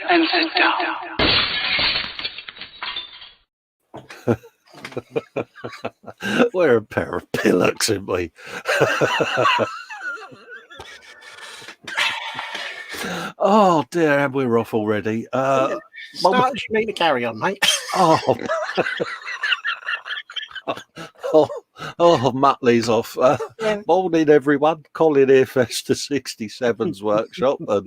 and sit down. We're a pair of pillocks, aren't we? Oh dear, we're off already. Start you need to carry on, mate. Oh, Muttley's off. Morning, everyone. Colin here, Festa 67's workshop, and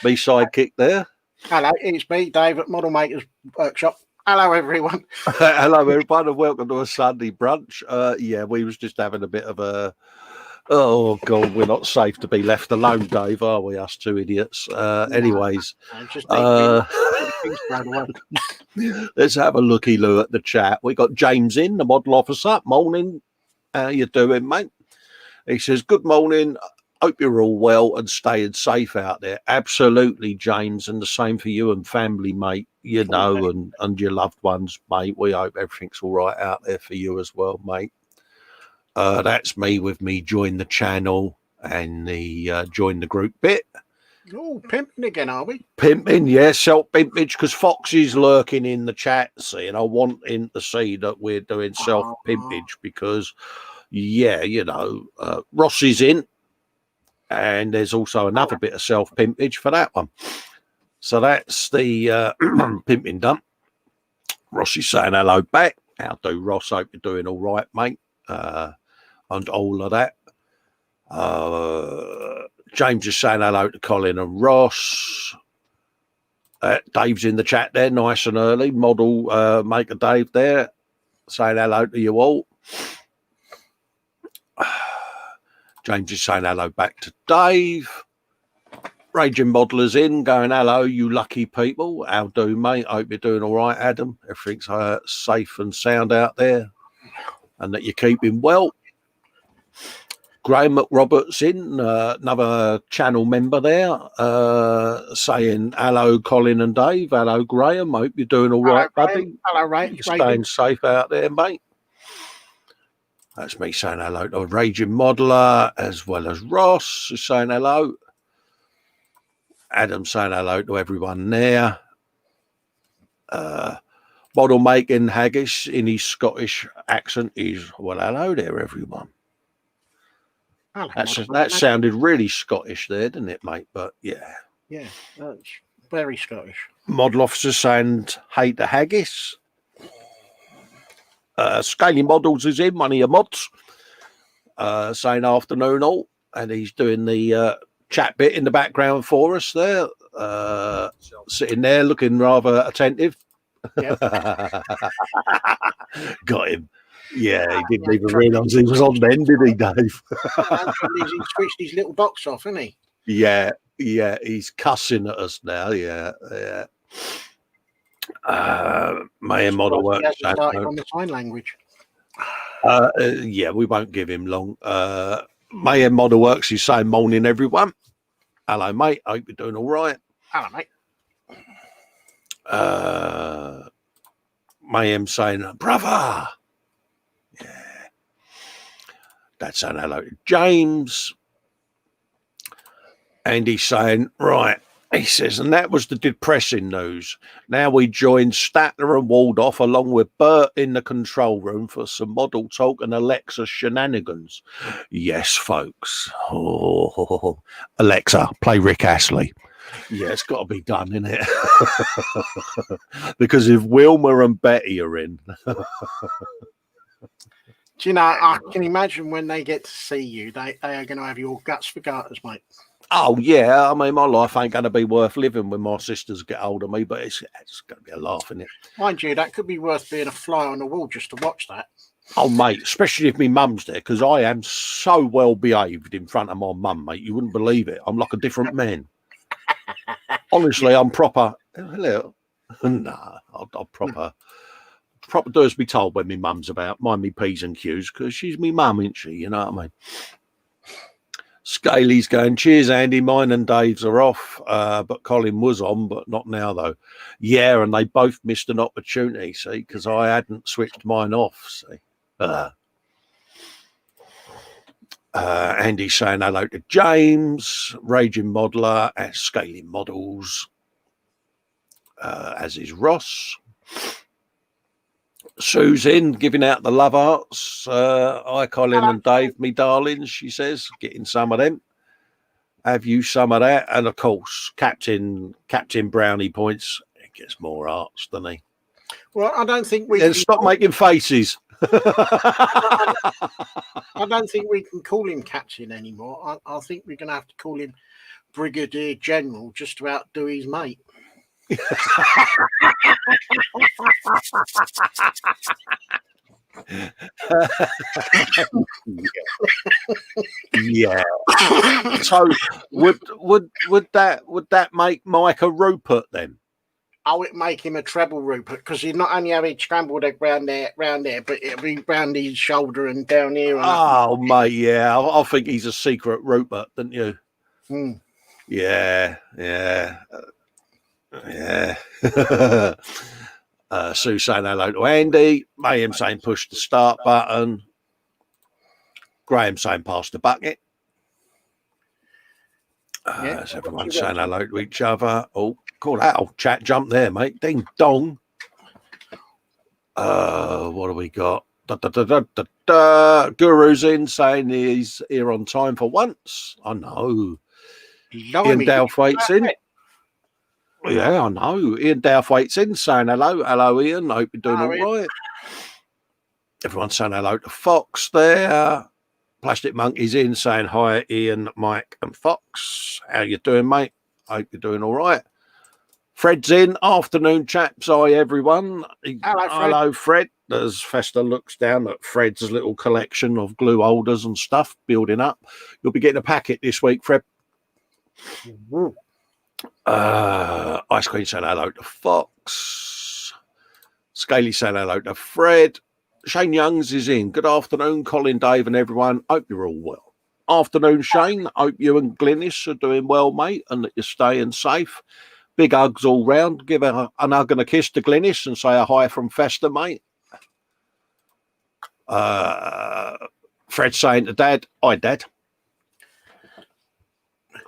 me sidekick there. Hello, it's me, Dave at Model Makers Workshop. Hello, everyone. Hello, everyone, and welcome to a Sunday brunch. Yeah, we was just having a bit of a. Oh God, we're not safe to be left alone, Dave, are we? Us two idiots. Anyways, let's have a looky-loo at the chat. We got James in, the model officer. Morning, how you doing, mate? He says, "Good morning. Hope you're all well and staying safe out there." Absolutely, James, and the same for you and family, mate. You know, and your loved ones, mate. We hope everything's all right out there for you as well, mate. That's me with me join the channel and the join the group bit. Oh, pimping again, are we? Pimping, yeah, self-pimpage, because Foxy's lurking in the chat, see, and I want him to see that we're doing self-pimpage because, yeah, you know, Ross is in, and there's also another bit of self-pimpage for that one. So that's the pimping done. Ross is saying hello back. How do, Ross? Hope you're doing all right, mate. And all of that. James is saying hello to Colin and Ross. Dave's in the chat there, nice and early. Model maker Dave there, saying hello to you all. James is saying hello back to Dave. Raging Modeller's in, going hello, you lucky people. How do, mate? Hope you're doing all right, Adam. Everything's safe and sound out there, and that you're keeping well. Graham McRoberts in, another channel member there, saying hello, Colin and Dave. Hello, Graham. Hope you're doing all right, buddy. Hello, Ray. You're staying safe out there, mate. That's me saying hello to Raging Modeler, as well as Ross is saying hello. Adam saying hello to everyone there. Model making Haggis in his Scottish accent is, well, hello there, everyone. That sounded really Scottish there, didn't it, mate? But yeah. Yeah, that's very Scottish. Model officer saying hey to Haggis. Scaly Models is in, one of your mods, saying afternoon all, and he's doing the chat bit in the background for us there, sitting there looking rather attentive. Yep. Got him. Yeah, he didn't even realise he was on then, did he, Dave? He's switched his little box off, isn't he? Yeah, he's cussing at us now. Yeah. Mayan Model Works on the sign language. Yeah, we won't give him long. Mayan Model Works is saying morning, everyone. Hello, mate. Hope you're doing all right. Hello, mate. Mayhem saying, brother. Yeah. That's saying hello to James. And he's saying, right. He says, and that was the depressing news. Now we join Statler and Waldorf along with Bert in the control room for some model talk and Alexa shenanigans. Yes, folks. Oh, Alexa, play Rick Astley. Yeah, it's got to be done, isn't it? Because if Wilma and Betty are in. Do you know, I can imagine when they get to see you, they are going to have your guts for garters, mate. Oh, yeah. I mean, my life ain't going to be worth living when my sisters get hold of me, but it's going to be a laugh, isn't it? Mind you, that could be worth being a fly on the wall just to watch that. Oh, mate, especially if my mum's there, because I am so well behaved in front of my mum, mate. You wouldn't believe it. I'm like a different man. Honestly, I'm proper. Hello. Nah, I'll proper do as be told when my mum's about. Mind me P's and Q's, because she's me mum, isn't she? You know what I mean? Scaly's going, cheers, Andy. Mine and Dave's are off, but Colin was on, but not now, though. Yeah, and they both missed an opportunity, see, because I hadn't switched mine off, see. Andy's saying hello to James, Raging Modeler, and Scaling Models. as is Ross. Sue's in, giving out the love hearts. Hi, Colin and Dave, me darlings, she says, getting some of them. Have you some of that? And of course, Captain Brownie points. He gets more hearts, doesn't he? Well, I don't think we Yeah, can stop making faces. I don't think we can call him captain anymore. I think we're going to have to call him Brigadier General just to outdo his mate. Yeah. So would that make Mike a Rupert then? I would make him a treble Rupert because he'd not only have his scrambled egg round there, but it'll be round his shoulder and down here. And oh, mate, yeah. I think he's a secret Rupert, don't you? Hmm. Yeah. Sue saying hello to Andy. Mayhem saying push the start button. Graham saying pass the bucket. So everyone's saying hello to each other. Oh, call that old chat jump there, mate. Ding dong. What do we got? Guru's in saying he's here on time for once. I know. Ian Dowthwaite's in. Yeah, I know. Ian Dowthwaite's in saying hello. Hello, Ian. I hope you're doing all right. Everyone's saying hello to Fox there. Plastic Monkey's in saying hi, Ian, Mike, and Fox. How you doing, mate? I hope you're doing all right. Fred's in. Afternoon, chaps. Hi, everyone. Hello, Fred. As Festa looks down at Fred's little collection of glue holders and stuff building up. You'll be getting a packet this week, Fred. Ice Queen saying hello to Fox. Scaly saying hello to Fred. Shane Youngs is in. Good afternoon, Colin, Dave, and everyone. Hope you're all well. Afternoon, Shane. Hope you and Glynis are doing well, mate, and that you're staying safe. Big hugs all round. Give an hug and a kiss to Glynis and say a hi from Festa, mate. Fred saying to Dad, hi, Dad.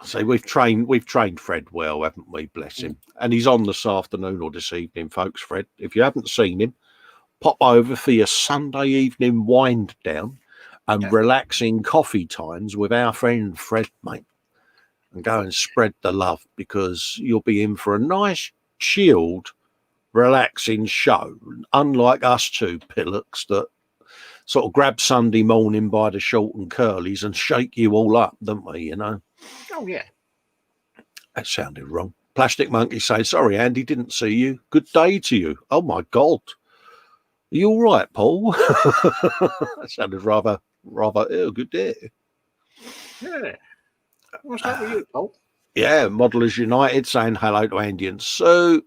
So we've trained Fred well, haven't we? Bless him. And he's on this afternoon or this evening, folks, Fred. If you haven't seen him, pop over for your Sunday evening wind down and relaxing coffee times with our friend Fred, mate. And go and spread the love because you'll be in for a nice, chilled, relaxing show. Unlike us two pillocks that sort of grab Sunday morning by the short and curlies and shake you all up, don't we, you know? Oh, yeah. That sounded wrong. Plastic Monkey saying, sorry, Andy, didn't see you. Good day to you. Oh, my God. Are you all right, Paul? That sounded rather, good day. Yeah. What's up with you, Paul? Yeah, Modelers United saying hello to Andy and Sue.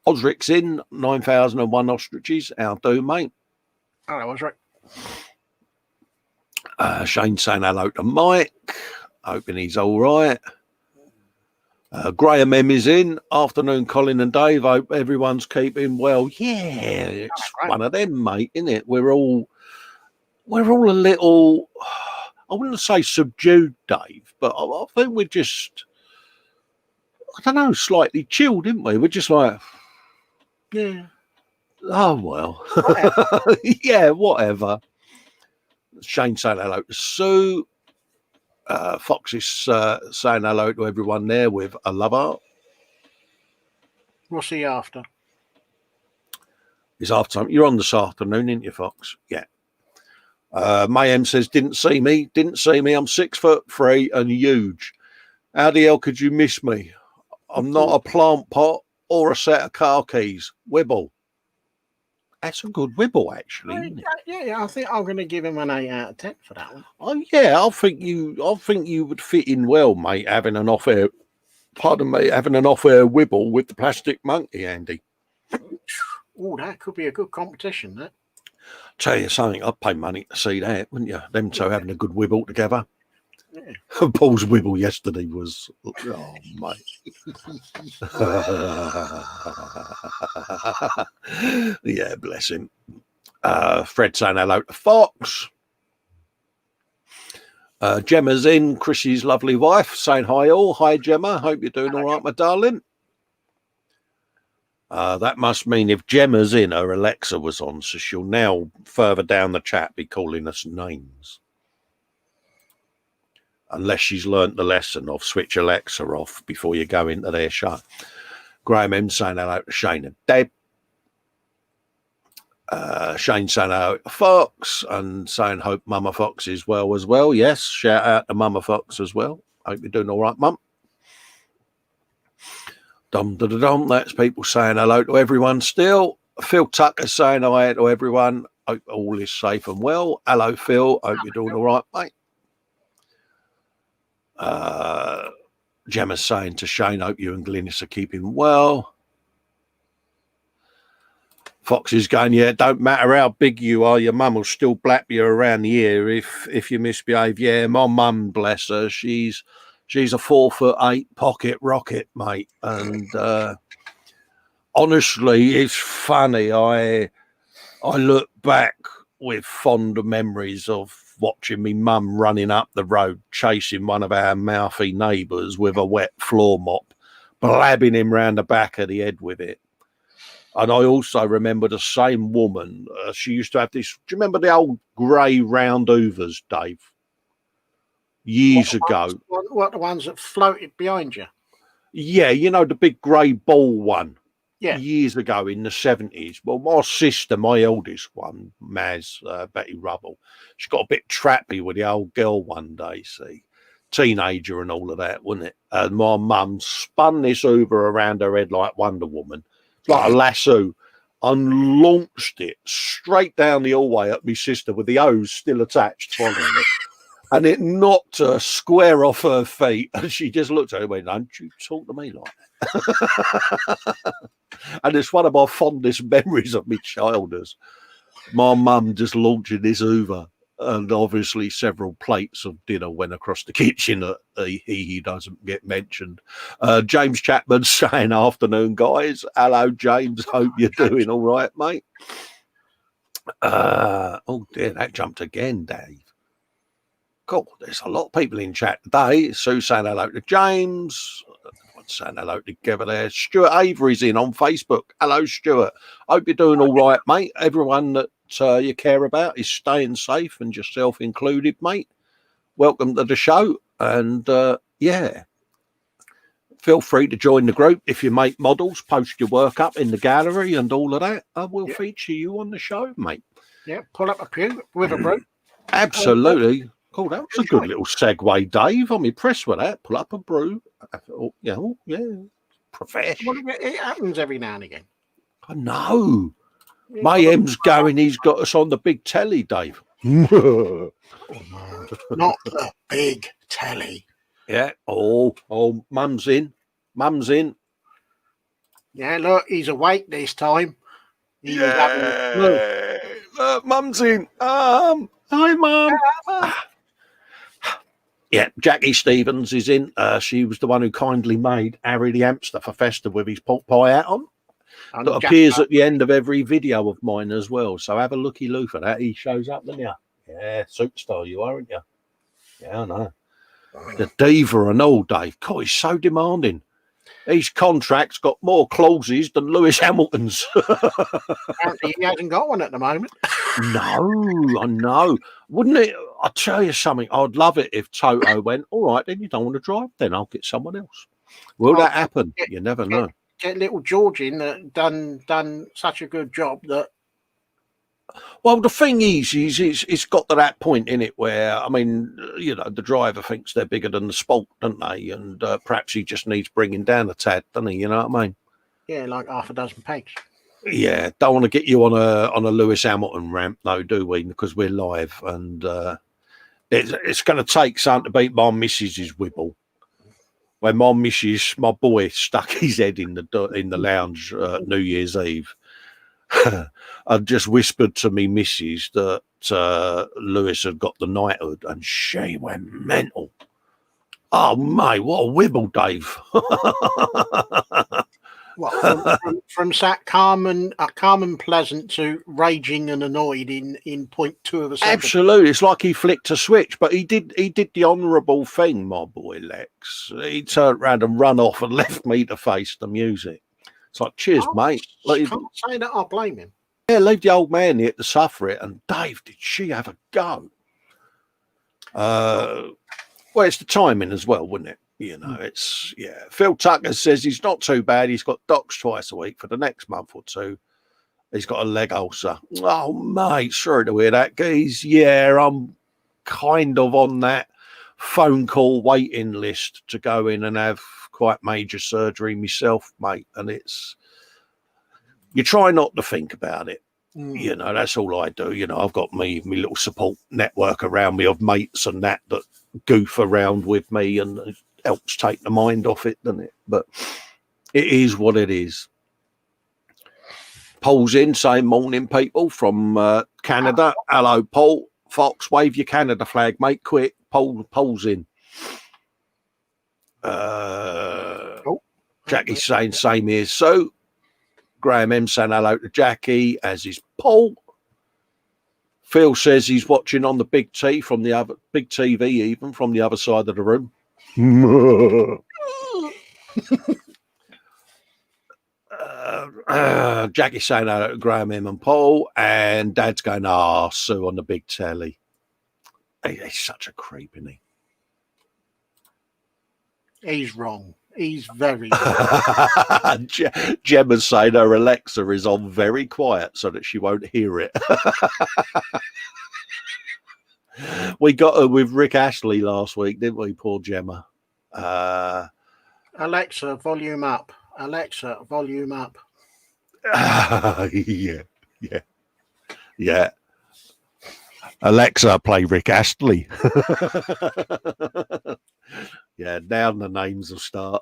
Osric's in, 9,001 ostriches. How do, mate? Hello, Osric. Shane saying hello to Mike. Hoping he's all right. Graham M is in. Afternoon, Colin and Dave. Hope everyone's keeping well. Yeah, it's one of them, mate, isn't it? We're all a little, I wouldn't say subdued, Dave, but I think we're just, I don't know, slightly chilled, didn't we? We're just like, yeah, oh, well, whatever. Yeah, whatever. Shane saying hello to Sue. Fox is saying hello to everyone there with a love heart. What's he after? He's after something. You're on this afternoon, ain't you, Fox? Yeah. Mayhem says, didn't see me. I'm 6'3" and huge. How the hell could you miss me? I'm not a plant pot or a set of car keys. Wibble. That's a good wibble, actually, isn't it? Yeah, I think I'm going to give him an 8 out of 10 for that one. Oh yeah, I think you would fit in well, mate, having an off-air wibble with the Plastic Monkey, Andy. Oh, that could be a good competition, that. Tell you something, I'd pay money to see that, wouldn't you? Them two having a good wibble together. Yeah. Paul's wibble yesterday was, oh, mate. Yeah, bless him. Fred saying hello to Fox. Gemma's in, Chrissy's lovely wife, saying hi all. Hi, Gemma. Hope you're doing all right, my darling. That must mean if Gemma's in, her Alexa was on, so she'll now further down the chat be calling us names. Unless she's learnt the lesson of switch Alexa off before you go into their show. Graham M saying hello to Shane and Deb. Shane saying hello to Fox and saying hope Mama Fox is well as well. Yes, shout out to Mama Fox as well. Hope you're doing all right, Mum. Dum. That's people saying hello to everyone still. Phil Tucker saying hi to everyone. Hope all is safe and well. Hello, Phil. Hope you're doing all right, mate. Gemma's saying to Shane, hope you and Glynis are keeping well. Fox is going, yeah, don't matter how big you are, your mum will still blap you around the ear if you misbehave. Yeah, my mum, bless her, she's a 4'8" pocket rocket, mate. And honestly, it's funny. I look back with fond memories of watching me mum running up the road, chasing one of our mouthy neighbours with a wet floor mop, blabbing him round the back of the head with it. And I also remember the same woman. She used to have this. Do you remember the old grey round hoovers, Dave? Years ago. What, the ones that floated behind you? Yeah, you know, the big grey ball one. Yeah. Years ago in the 70s. Well, my sister, my eldest one, Maz, Betty Rubble, she got a bit trappy with the old girl one day, see. Teenager and all of that, wasn't it? And my mum spun this Hoover around her head like Wonder Woman, like a lasso, and launched it straight down the hallway at my sister with the hose still attached following it. And it knocked her square off her feet. And she just looked at her and went, don't you talk to me like that. And it's one of my fondest memories of my childhood. My mum just launching this Hoover. And obviously several plates of dinner went across the kitchen that he doesn't get mentioned. James Chapman saying, afternoon, guys. Hello, James. Hope you're doing all right, mate. Oh, dear, that jumped again, Dave. Cool. There's a lot of people in chat today. Sue saying hello to James. Everyone's saying hello together there. Stuart Avery's in on Facebook. Hello, Stuart. Hope you're doing all right, mate. Everyone that you care about is staying safe, and yourself included, mate. Welcome to the show. And yeah, feel free to join the group. If you make models, post your work up in the gallery and all of that. We'll feature you on the show, mate. Yeah, pull up a pew with a brew. Absolutely. Cool, that was a good little segue, Dave. I'm impressed with that. Pull up a brew. Yeah, professional. It happens every now and again. I know. Mayhem's going, he's got us on the big telly, Dave. Not the big telly. Yeah. Oh, Mum's in. Mum's in. Yeah, look, he's awake this time. Mum's in. Hi, Mum. Yeah, Jackie Stevens is in. She was the one who kindly made Harry the hamster for Festa with his pork pie hat on. That appears at the end of every video of mine as well. So have a looky-loo for that. He shows up, doesn't you? Yeah, superstar you are, aren't you? Yeah, I know. The diva and all, Dave. God, he's so demanding. His contract's got more clauses than Lewis Hamilton's. Apparently he hasn't got one at the moment. No, I know. Wouldn't it? I'll tell you something. I'd love it if Toto went, all right, then you don't want to drive, then I'll get someone else. Will that happen? You never know. Get little George in that done such a good job that. Well, the thing is it's got to that point in it where, I mean, you know, the driver thinks they're bigger than the sport, don't they? And perhaps he just needs bringing down a tad, doesn't he? You know what I mean? Yeah, like half a dozen pegs. Yeah, don't want to get you on a Lewis Hamilton ramp, though, do we? Because we're live, and it's going to take something to beat my missus's wibble. When my boy stuck his head in the lounge New Year's Eve, I just whispered to me missus that Lewis had got the knighthood, and she went mental. Oh, mate, what a wibble, Dave. What, from sat calm and pleasant to raging and annoyed in 0.2 of a second. Absolutely, it's like he flicked a switch, but he did the honourable thing, my boy Lex. He turned around and run off and left me to face the music. It's like, cheers, mate. I can't say that I blame him. Yeah, leave the old man here to suffer it. And Dave, did she have a go? Well, it's the timing as well, wouldn't it? You know, it's, yeah. Phil Tucker says he's not too bad. He's got docs twice a week for the next month or two. He's got a leg ulcer. Oh, mate, sorry to hear that, geez. Yeah, I'm kind of on that phone call waiting list to go in and have quite major surgery myself, mate. And it's, you try not to think about it. You know, that's all I do. You know, I've got me little support network around me of mates and that goof around with me, and it helps take the mind off it, doesn't it? But it is what it is. Paul's in, saying morning, people from Canada. Hello, Paul. Fox, wave your Canada flag, mate, quick. Paul's in. Jackie's saying same here. So Graham M saying hello to Jackie, as is Paul. Phil says he's watching on the big T from the other big TV, even from the other side of the room. Jackie's saying hello to Graham M and Paul, and Dad's going, Sue on the big telly. He's such a creep, isn't he? He's wrong. He's very wrong. Gemma's saying her Alexa is on very quiet so that she won't hear it. We got her with Rick Astley last week, didn't we? Poor Gemma. Alexa, volume up. Alexa, volume up. Yeah. Alexa, play Rick Astley. Yeah, now the names will start.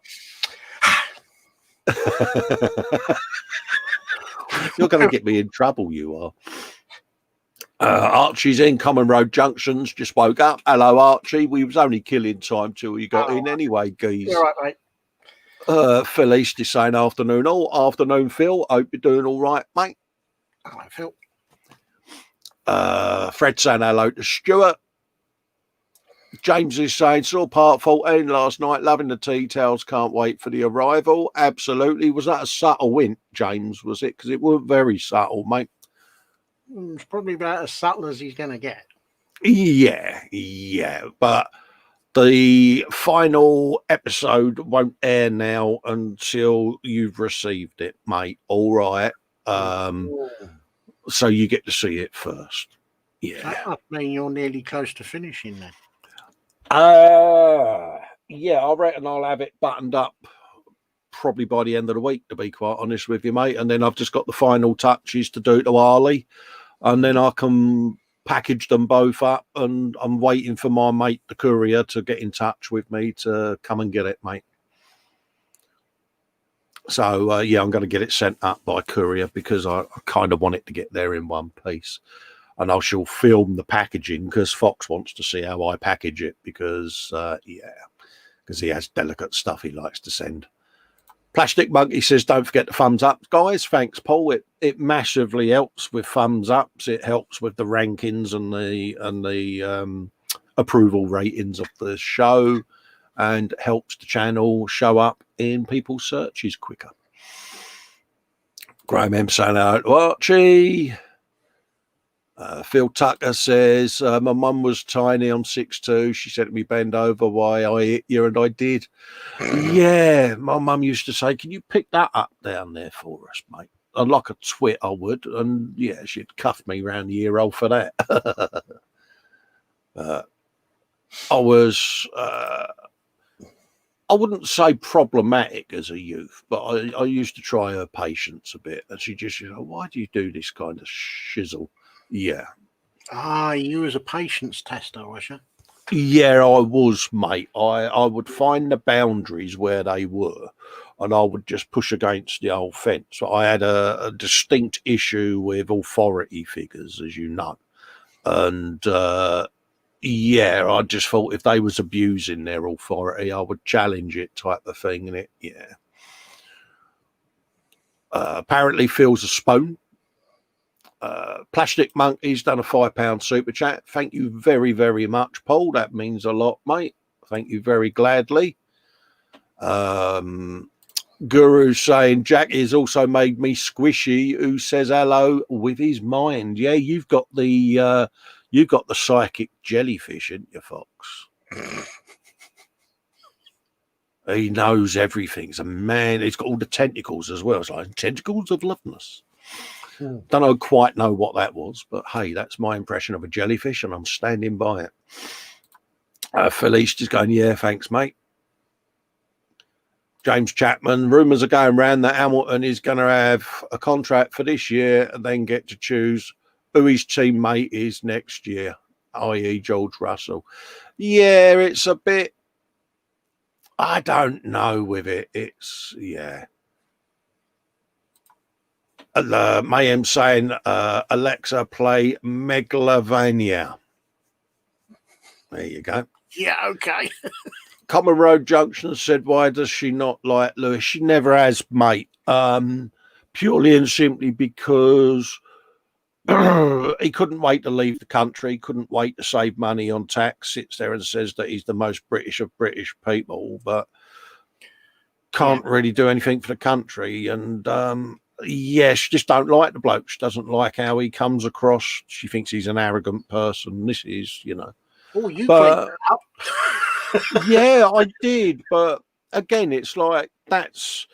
You're going to get me in trouble, you are. Archie's in Common Road Junctions, just woke up. Hello, Archie. We was only killing time till you got in anyway, geez. You're right, mate. Phil East is saying afternoon. Afternoon, Phil. Hope you're doing all right, mate. All right, Phil. Fred saying hello to Stuart. James is saying, saw part 14 last night, loving the tea towels, can't wait for the arrival. Absolutely. Was that a subtle hint, James, was it? Because it wasn't very subtle, mate. It's probably about as subtle as he's going to get. Yeah. But the final episode won't air now until you've received it, mate. All right. So you get to see it first. Yeah. I mean, you're nearly close to finishing then. Yeah, I reckon I'll have it buttoned up probably by the end of the week, to be quite honest with you, mate. And then I've just got the final touches to do to Harley, and then I can package them both up. And I'm waiting for my mate, the courier, to get in touch with me to come and get it, mate. So, yeah, I'm going to get it sent up by courier because I kind of want it to get there in one piece. And I shall film the packaging because Fox wants to see how I package it because he has delicate stuff he likes to send. Plastic Monkey says, don't forget the thumbs up, guys. Thanks, Paul. It massively helps with thumbs ups. It helps with the rankings and the approval ratings of the show, and helps the channel show up in people's searches quicker. Graham M saying out to Archie. Phil Tucker says, my mum was tiny, I'm 6'2". She said to me, bend over, why I hit you, and I did. Yeah, my mum used to say, can you pick that up down there for us, mate? I'd like a twit, I would. And yeah, she'd cuff me round the ear hole for that. I was, I wouldn't say problematic as a youth, but I used to try her patience a bit. And she just, why do you do this kind of shizzle? Yeah. You was a patience tester, was you? Yeah, I was, mate. I would find the boundaries where they were, and I would just push against the old fence. I had a distinct issue with authority figures, as you know. And, yeah, I just thought if they was abusing their authority, I would challenge it type of thing. And apparently Phil's a spoon. Plastic Monkey's done a £5 super chat. Thank you very, very much, Paul. That means a lot, mate. Thank you very gladly. Guru saying Jackie's also made me squishy, who says hello with his mind. Yeah, you've got the psychic jellyfish, ain't you, Fox? He knows everything. He's a man. He's got all the tentacles as well. It's like tentacles of loveness. Don't quite know what that was, but hey, that's my impression of a jellyfish, and I'm standing by it. Felice just going, yeah, thanks, mate. James Chapman, rumours are going around that Hamilton is going to have a contract for this year and then get to choose who his teammate is next year, i.e. George Russell. Yeah, it's a bit, I don't know with it. It's, yeah. Mayhem saying, Alexa, play Megalovania. There you go. Yeah, okay. Common Road Junction said, why does she not like Lewis? She never has, mate. Purely and simply because he couldn't wait to leave the country, couldn't wait to save money on tax, sits there and says that he's the most British of British people, but can't really do anything for the country. And yeah, she just don't like the bloke. She doesn't like how he comes across. She thinks he's an arrogant person. This is, you know. Oh, you played that up. Yeah, I did, but again, it's like that's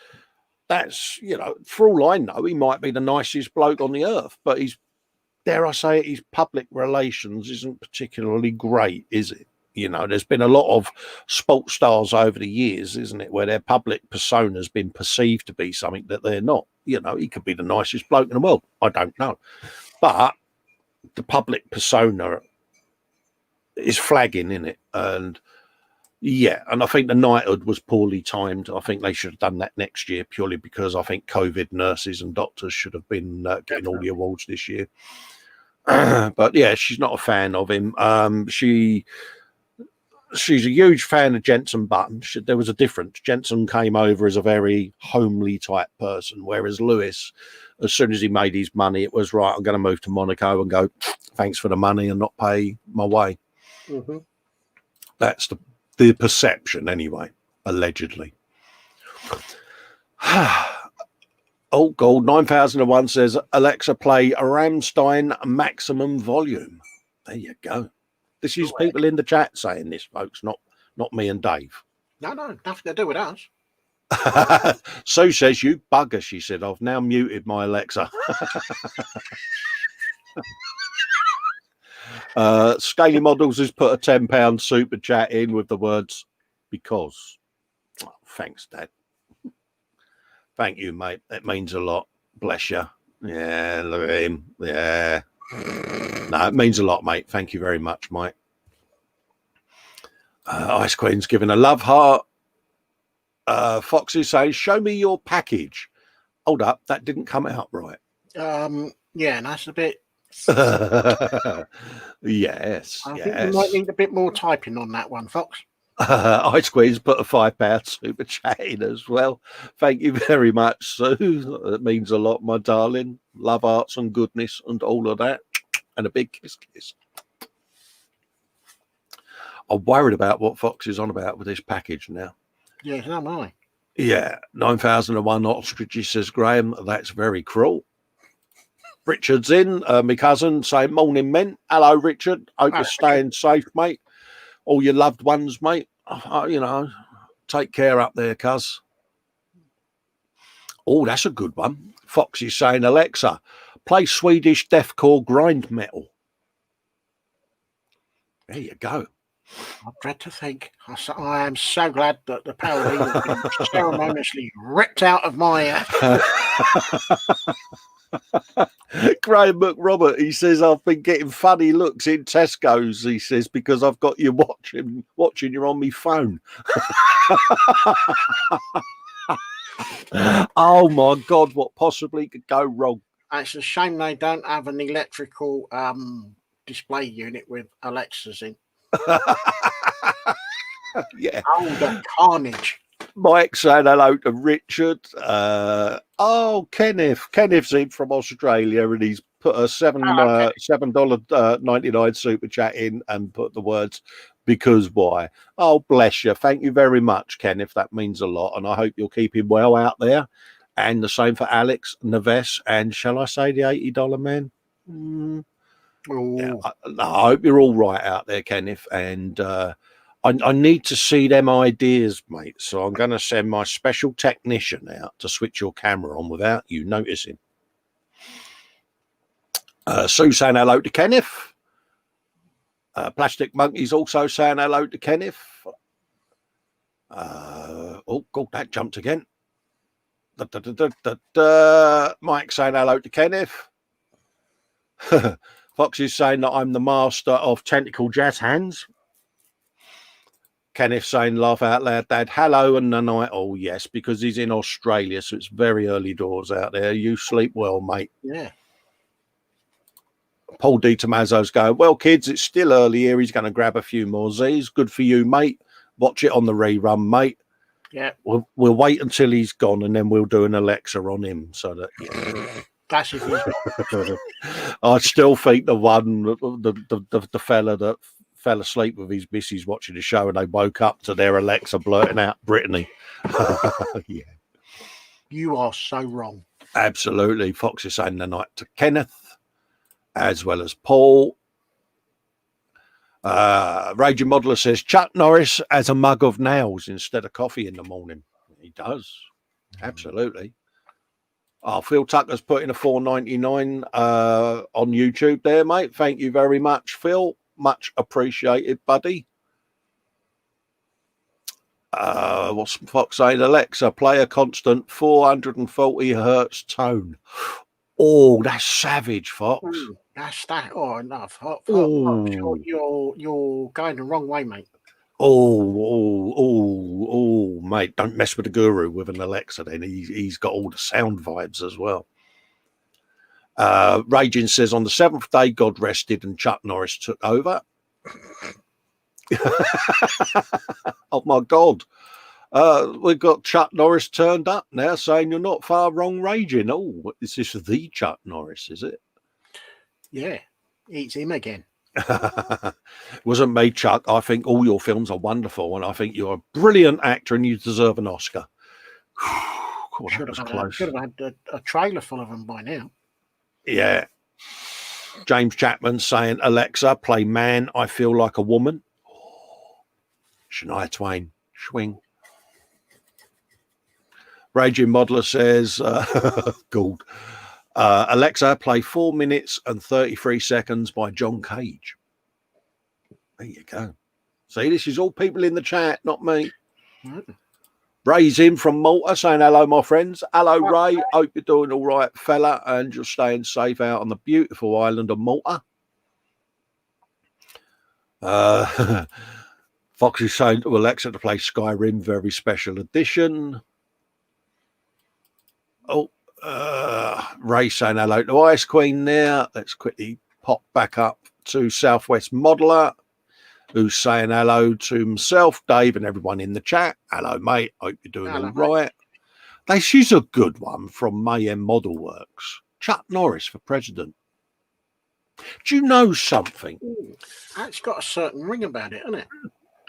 you know, for all I know, he might be the nicest bloke on the earth, but he's, dare I say it, his public relations isn't particularly great, is it? You know, there's been a lot of sports stars over the years, isn't it, where their public persona has been perceived to be something that they're not. You know, he could be the nicest bloke in the world. I don't know, but the public persona is flagging, in it, and. Yeah, and I think the knighthood was poorly timed. I think they should have done that next year, purely because I think COVID nurses and doctors should have been getting all the awards this year. But yeah, she's not a fan of him. She's a huge fan of Jensen Button. There was a difference. Jensen came over as a very homely type person, whereas Lewis, as soon as he made his money, it was right, I'm going to move to Monaco and go, thanks for the money, and not pay my way. Mm-hmm. That's the perception, anyway, allegedly. Oh, Gold 9001 says, Alexa, play Rammstein maximum volume. There you go. This is people in the chat saying this, folks, not me and Dave. No, nothing to do with us. Sue says, you bugger, she said, I've now muted my Alexa. Scaly Models has put a £10 super chat in with the words, because. Oh, thanks, Dad. Thank you, mate. That means a lot. Bless you. Yeah, look at him. Yeah. No, it means a lot, mate. Thank you very much, mate. Ice Queen's giving a love heart. Foxy says, show me your package. Hold up, that didn't come out right. Yeah, and that's a bit. Yes. I think you might need a bit more typing on that one, Fox. Ice Queen's put a £5 super chat in as well. Thank you very much, Sue. It means a lot, my darling. Love, arts and goodness and all of that. And a big kiss. I'm worried about what Fox is on about with this package now. Yeah, so am I. Yeah, 9001 ostriches, says Graham. That's very cruel. Richard's in, my cousin, saying, morning, men. Hello, Richard. Hope you're staying safe, mate. All your loved ones, mate. You know, take care up there, cuz. Oh, that's a good one. Foxy's saying, Alexa, play Swedish deathcore grind metal. There you go. I dread to think. I am so glad that the parody has been ceremoniously ripped out of my. Graham McRobert, he says, I've been getting funny looks in Tesco's, he says, because I've got you watching you on my phone. Oh my God, what possibly could go wrong? It's a shame they don't have an electrical display unit with Alexas in. Yeah. Oh, the carnage. Mike saying hello to Richard. Kenneth. Kenneth's in from Australia, and he's put a $7.99 super chat in and put the words Because why? Oh, bless you. Thank you very much, Kenneth. That means a lot. And I hope you're keeping well out there. And the same for Alex, Neves, and shall I say the $80 man? Yeah, I hope you're all right out there, Kenneth. And I need to see them ideas, mate. So I'm going to send my special technician out to switch your camera on without you noticing. Sue saying hello to Kenneth. Plastic Monkey's also saying hello to Kenneth. Oh, God, that jumped again. Mike saying hello to Kenneth. Fox is saying that I'm the master of tentacle jazz hands. Kenneth saying, laugh out loud, Dad. Hello and the night. Oh, yes, because he's in Australia, so it's very early doors out there. You sleep well, mate. Yeah. Paul D. Tommaso's going, well, kids, it's still early here. He's going to grab a few more Z's. Good for you, mate. Watch it on the rerun, mate. Yeah. We'll wait until he's gone and then we'll do an Alexa on him. So that, yeah. That's if you... I still think the one, the fella that fell asleep with his missus watching the show and they woke up to their Alexa blurting out Brittany. Yeah. You are so wrong. Absolutely. Fox is saying the night to Kenneth, as well as Paul. Raging Modeler says Chuck Norris has a mug of nails instead of coffee in the morning. He does. Absolutely. Phil Tucker's put in a $4.99 on YouTube there, mate. Thank you very much, Phil. Much appreciated, buddy. What's Fox saying? Alexa, play a constant 440 hertz tone. Oh, that's savage, Fox. Ooh, that's that. Oh, enough. Fox, Oh. you're going the wrong way, mate. Oh, mate, don't mess with the guru with an Alexa then. He's got all the sound vibes as well. Raging says, on the seventh day, God rested and Chuck Norris took over. Oh, my God. We've got Chuck Norris turned up now saying you're not far wrong, Raging. Oh, is this the Chuck Norris, is it? Yeah, it's him again. Wasn't me, Chuck. I think all your films are wonderful and I think you're a brilliant actor and you deserve an Oscar. God, that was close. Should have had a trailer full of them by now. Yeah. James Chapman saying, Alexa, play Man, I Feel Like a Woman. Shania Twain, swing. Raging Modeler says, Gould. Alexa, play 4 minutes and 33 seconds by John Cage. There you go. See, this is all people in the chat, not me. Mm. Ray's in from Malta saying, hello, my friends. Hello, Ray. Hope you're doing all right, fella, and you're staying safe out on the beautiful island of Malta. Fox is saying to Alexa to play Skyrim, very special edition. Oh, Ray saying hello to Ice Queen there. Let's quickly pop back up to Southwest Modeler, who's saying hello to himself, Dave, and everyone in the chat. Hello, mate. Hope you're doing all right. This is a good one from Mayhem Model Works. Chuck Norris for president. Do you know something? That's got a certain ring about it, hasn't it?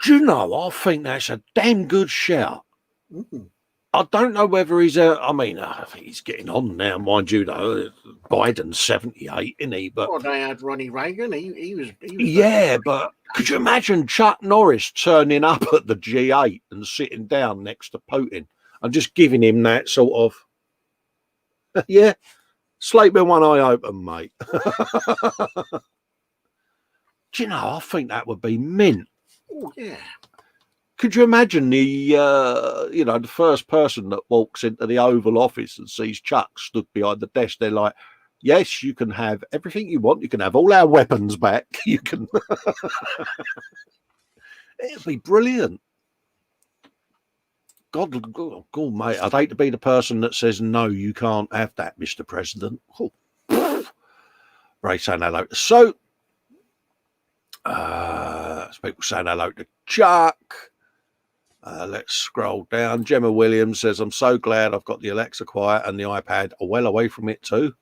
Do you know, I think that's a damn good shout. Mm. I don't know whether he's I think he's getting on now, mind you, though. Biden's 78, isn't he? But well, they had Ronnie Reagan. He was yeah, but could you imagine Chuck Norris turning up at the G8 and sitting down next to Putin and just giving him that sort of, yeah, sleep with one eye open, mate. Do you know, I think that would be mint. Oh, yeah. Could you imagine the first person that walks into the Oval Office and sees Chuck stood behind the desk? They're like, yes, you can have everything you want. You can have all our weapons back. You can. It'd be brilliant. God, mate, I'd hate to be the person that says, no, you can't have that, Mr. President. Oh. Ray saying hello to Soap. People saying hello to Chuck. Let's scroll down. Gemma Williams says, I'm so glad I've got the Alexa quiet and the iPad well away from it too.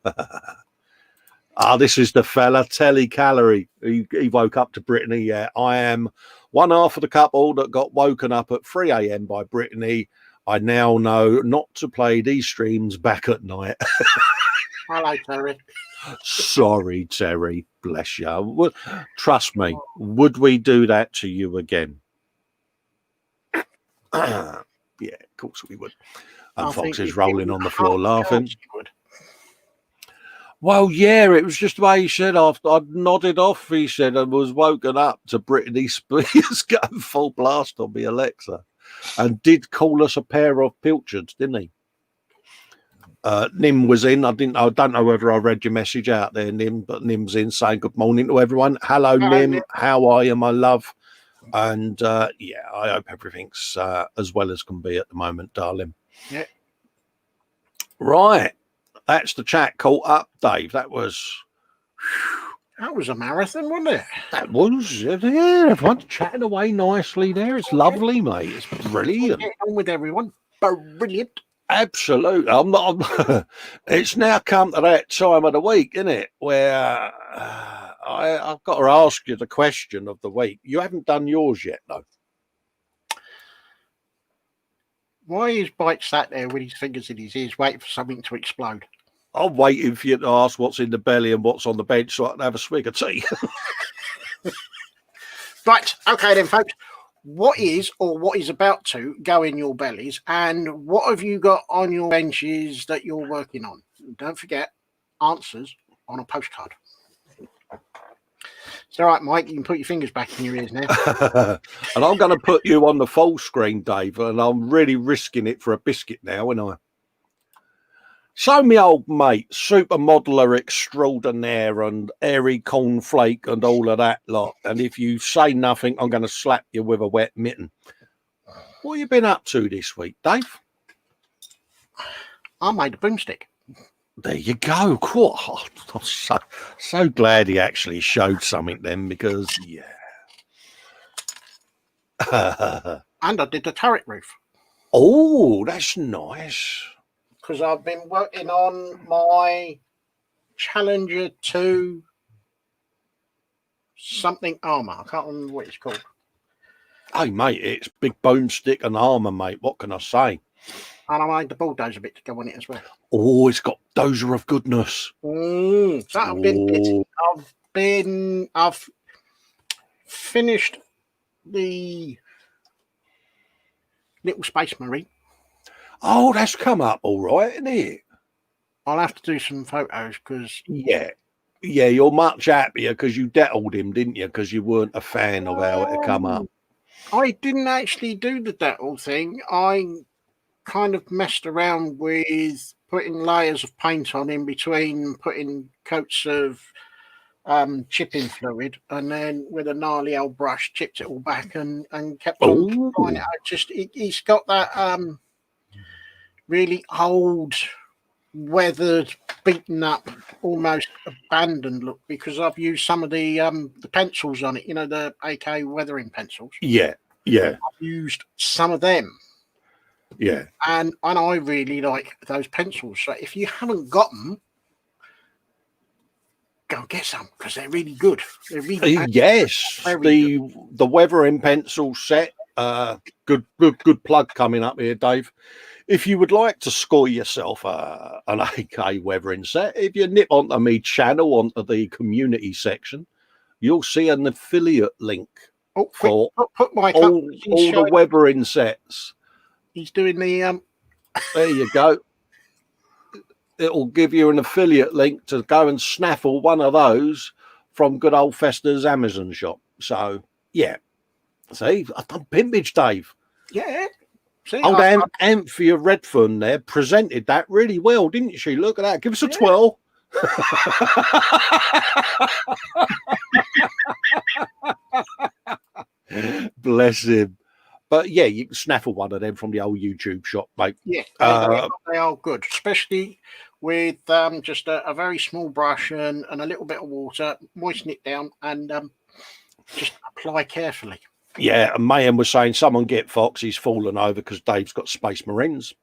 This is the fella, Telly Calorie. He woke up to Brittany. Yeah, I am One half of the couple that got woken up at 3 a.m. by Brittany. I now know not to play these streams back at night. Hello, Terry. Sorry, Terry. Bless you. Trust me, would we do that to you again? Yeah, of course we would. And Fox is rolling on the floor laughing. Well, yeah, it was just the way he said after I'd nodded off, he said, and was woken up to Britney Spears going full blast on me, Alexa. And did call us a pair of pilchards, didn't he? Nim was in. I don't know whether I read your message out there, Nim, but Nim's in saying good morning to everyone. Hello, Nim. How are you, my love? And yeah, I hope everything's as well as can be at the moment, darling. Yeah. Right. That's the chat caught up, Dave. That was a marathon, wasn't it? That was, yeah, everyone's chatting away nicely there. It's lovely, mate. It's brilliant. Get on with everyone. Brilliant. Absolutely. It's now come to that time of the week, isn't it, where I've got to ask you the question of the week. You haven't done yours yet, though. Why is Bite sat there with his fingers in his ears waiting for something to explode? I'm waiting for you to ask what's in the belly and what's on the bench so I can have a swig of tea. Right, okay then, folks. What is or what is about to go in your bellies, and what have you got on your benches that you're working on? Don't forget, answers on a postcard. It's all right, Mike. You can put your fingers back in your ears now. And I'm going to put you on the full screen, Dave, and I'm really risking it for a biscuit now, aren't I? So, my old mate, supermodeler extraordinaire and airy cornflake and all of that lot. And if you say nothing, I'm going to slap you with a wet mitten. What have you been up to this week, Dave? I made a broomstick. There you go. Cool. Oh, I'm so glad he actually showed something then, because, yeah. And I did the turret roof. Oh, that's nice. Because I've been working on my Challenger 2 something armour. I can't remember what it's called. Hey, mate, it's big boomstick and armour, mate. What can I say? And I made the bulldozer bit to go on it as well. Oh, it's got dozer of goodness. So I've finished the little Space Marine. Oh, that's come up all right, isn't it? I'll have to do some photos because... Yeah, you're much happier because you dettled him, didn't you? Because you weren't a fan of how it had come up. I didn't actually do the dettle thing. I kind of messed around with putting layers of paint on in between, putting coats of chipping fluid, and then with a gnarly old brush chipped it all back and kept on trying it out. It's got that really old, weathered, beaten up, almost abandoned look, because I've used some of the pencils on it, you know, the AK weathering pencils. Yeah. I've used some of them. Yeah. And I really like those pencils. So if you haven't got them, go get some, because they're really good. They're really yes. The weathering pencil set. Good plug coming up here, Dave. If you would like to score yourself an AK weathering set, if you nip onto me channel, onto the community section, you'll see an affiliate link for put Mike all up. the weathering sets. He's doing the There you go. It'll give you an affiliate link to go and snaffle one of those from good old Festa's Amazon shop. So yeah, see, I've done pimpage, Dave. Yeah. See, old Anthea Redfern there presented that really well, didn't she? Look at that. Give us a twirl. Bless him. But yeah, you can snaffle one of them from the old YouTube shop, mate. Yeah, they are good, especially with just a very small brush and a little bit of water, moisten it down and just apply carefully. Yeah, and Mayhem was saying, someone get Fox, he's fallen over because Dave's got Space Marines.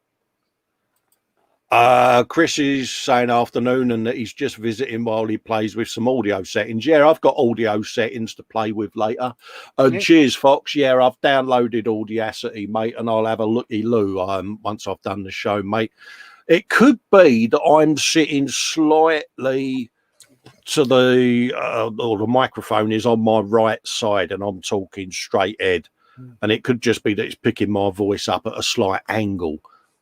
Chris is saying afternoon and that he's just visiting while he plays with some audio settings. Yeah, I've got audio settings to play with later. Cheers, Fox. Yeah, I've downloaded Audacity, mate, and I'll have a looky-loo once I've done the show, mate. It could be that I'm sitting slightly to the or the microphone is on my right side and I'm talking straight ahead. And it could just be that it's picking my voice up at a slight angle.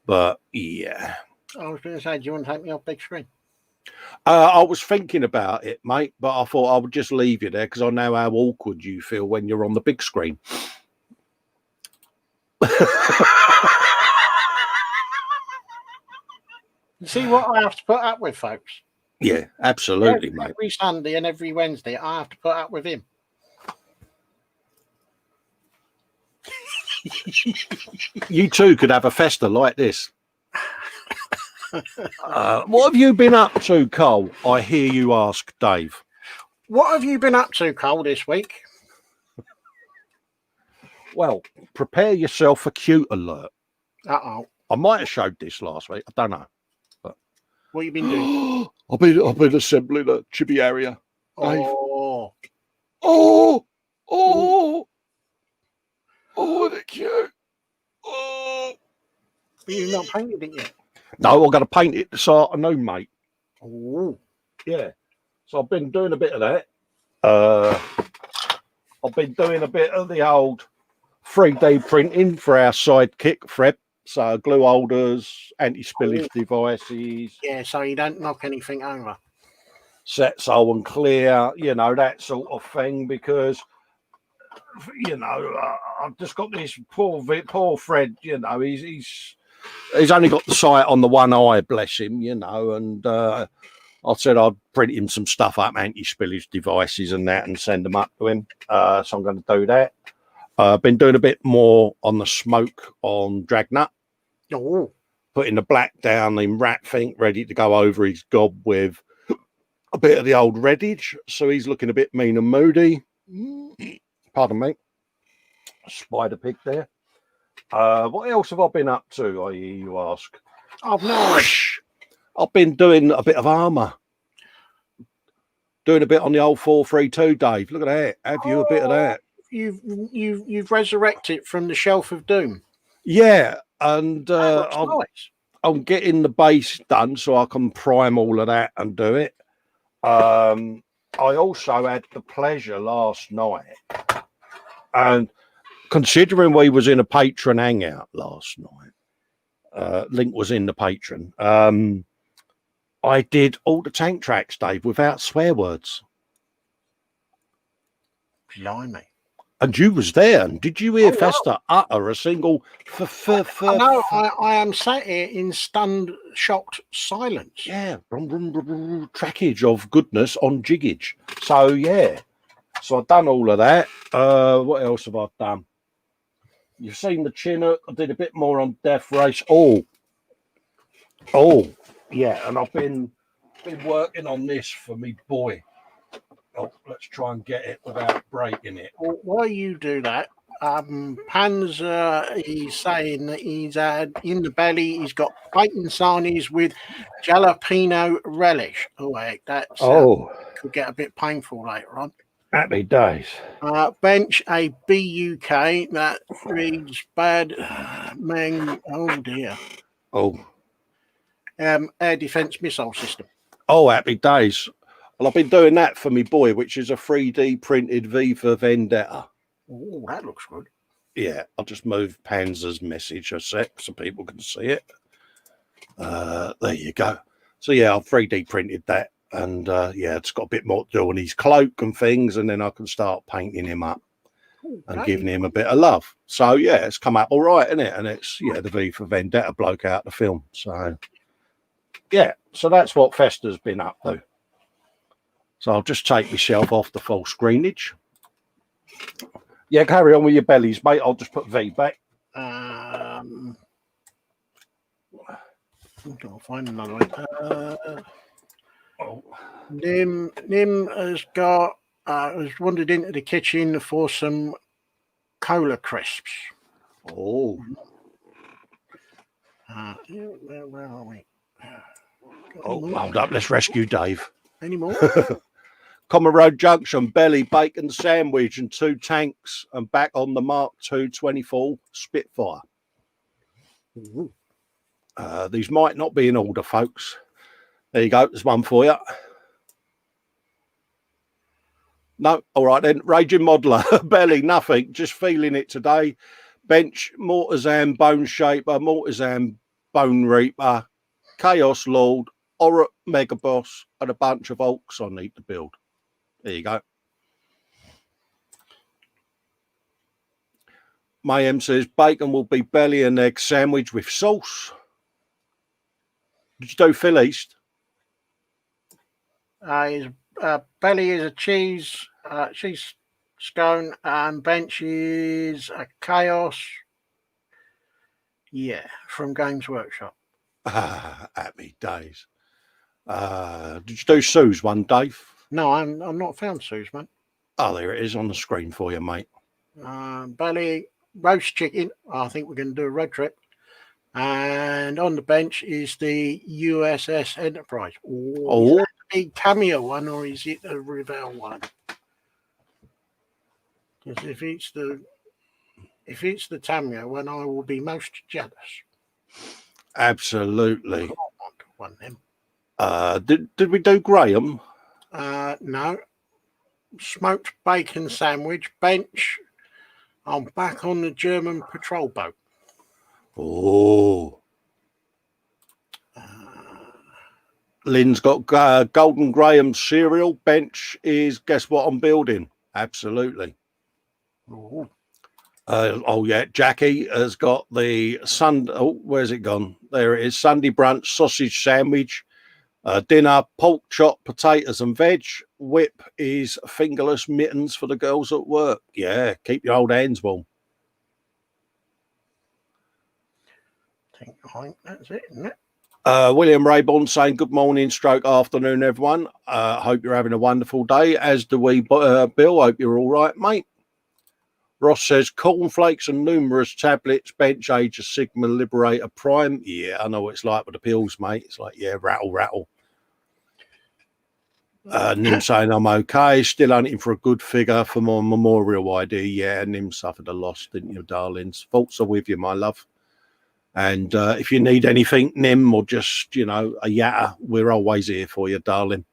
But, yeah. I was going to say, do you want to take me off big screen? I was thinking about it, mate, but I thought I would just leave you there because I know how awkward you feel when you're on the big screen. You see what I have to put up with, folks? Yeah, absolutely, mate. Every Sunday and every Wednesday, I have to put up with him. You too could have a festa like this. What have you been up to, Cole? I hear you ask, Dave. What have you been up to, Cole, this week? Well, prepare yourself for cute alert. Uh-oh. I might have showed this last week. I don't know. But... What have you been doing? I've been assembling a chibi area. Dave. Oh. Oh. Oh. Oh, they're cute. Oh. But you've not painted it yet? No, I've got to paint it this afternoon, mate. Oh. Yeah. So I've been doing a bit of that. I've been doing a bit of the old 3D printing for our sidekick, Fred. So glue holders, anti-spillage devices. Yeah, so you don't knock anything over. Set so and clear, you know, that sort of thing, because, you know, I've just got this poor Fred, you know, he's only got the sight on the one eye, bless him, you know, and I said I'd print him some stuff up, anti-spillage devices and that, and send them up to him. So I'm going to do that. I've been doing a bit more on the smoke on Dragnet. Oh. Putting the black down in rat think, ready to go over his gob with a bit of the old redditch. So he's looking a bit mean and moody. Pardon me. Spider pig there. What else have I been up to, I hear you ask? I've no. I've been doing a bit of armour. Doing a bit on the old 432, Dave. Look at that. Have you a bit of that? You've resurrected from the shelf of doom. Yeah, and Nice. I'm getting the base done so I can prime all of that and do it. I also had the pleasure last night, and considering we was in a patron hangout last night, Link was in the patron. I did all the tank tracks, Dave, without swear words. Blimey. And you was there. And did you hear Festa utter a single No, I am sat here in stunned, shocked silence. Yeah, trackage of goodness on jiggage. So yeah. So I've done all of that. What else have I done? You've seen the Chinook. I did a bit more on Death Race. Oh, yeah, and I've been working on this for me boy. Oh, let's try and get it without breaking it. Well, while you do that, Panzer, he's saying that he's had in the belly, he's got bacon sarnies with jalapeno relish. Oh, wait, that could get a bit painful later on. Happy days. Bench a BUK that reads bad man. Oh dear. Oh. Air defense missile system. Oh, happy days. Well, I've been doing that for me boy, which is a 3D printed V for Vendetta. Oh, that looks good. Yeah, I'll just move Panzer's message a sec so people can see it. There you go. So yeah, I've 3D printed that, and yeah, it's got a bit more to do on his cloak and things, and then I can start painting him up and giving him a bit of love. So yeah, it's come out all right, isn't it? And it's the V for Vendetta bloke out the film. So yeah, so that's what Festa's been up to. So I'll just take myself off the full screenage. Yeah, carry on with your bellies, mate. I'll just put V back. I'll find another one. Nim has got has wandered into the kitchen for some cola crisps. Oh. Where are we? Oh, hold up. Let's rescue Dave. Any more? Common Road Junction, belly, bacon sandwich and 2 tanks and back on the Mark II 24 Spitfire. These might not be in order, folks. There you go. There's one for you. No, all right then. Raging Modeler, belly, nothing. Just feeling it today. Bench, Mortizan, Bone Shaper, Mortizan, Bone Reaper, Chaos Lord, Aura Mega Boss, and a bunch of Ulks I need to build. There you go. Mayhem says bacon will be belly and egg sandwich with sauce. Did you do Phil East? Belly is a cheese scone, and bench is a chaos. Yeah, from Games Workshop. Happy days. Did you do Sue's one, Dave? No, I'm not found Sue's, man. Oh, there it is on the screen for you, mate. Belly, roast chicken. I think we're going to do a road trip. And on the bench is the USS Enterprise. Is that the cameo one, or is it a Revel one? Because if it's the cameo one, I will be most jealous. Absolutely. I want one of them. Did we do Graham? No. Smoked bacon sandwich, bench. I'm back on the German patrol boat. Oh. Lynn's got Golden Graham cereal. Bench is, guess what I'm building? Absolutely. Oh, yeah. Jackie has got the where's it gone? There it is. Sunday Brunch sausage sandwich. Dinner, pork chop, potatoes and veg. Whip is fingerless mittens for the girls at work. Yeah, keep your old hands warm. I think that's it, isn't it? William Rayborn saying good morning, stroke afternoon, everyone. Hope you're having a wonderful day, as do we, Bill. Hope you're all right, mate. Ross says cornflakes and numerous tablets, bench Age of Sigma Liberator Prime. Yeah, I know what it's like with the pills, mate. It's like, yeah, rattle, rattle. Nim saying I'm okay, still hunting for a good figure for my memorial ID. Yeah, Nim suffered a loss, didn't you, darlings? Thoughts are with you, my love. And if you need anything, Nim, or just, a yatter, we're always here for you, darling.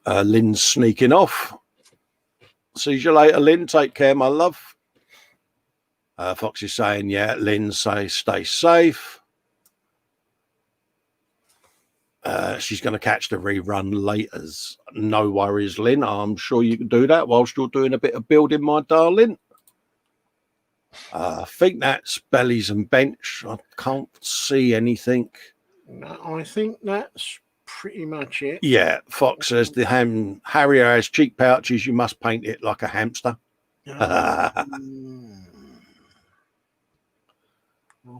Lynn's sneaking off. See you later, Lynn. Take care, my love. Foxy's saying, yeah, Lynn says stay safe. She's going to catch the rerun later. No worries, Lynn. I'm sure you can do that whilst you're doing a bit of building, my darling. I think that's bellies and bench. I can't see anything. No, I think that's pretty much it. Yeah, Fox says the Harrier has cheek pouches. You must paint it like a hamster. I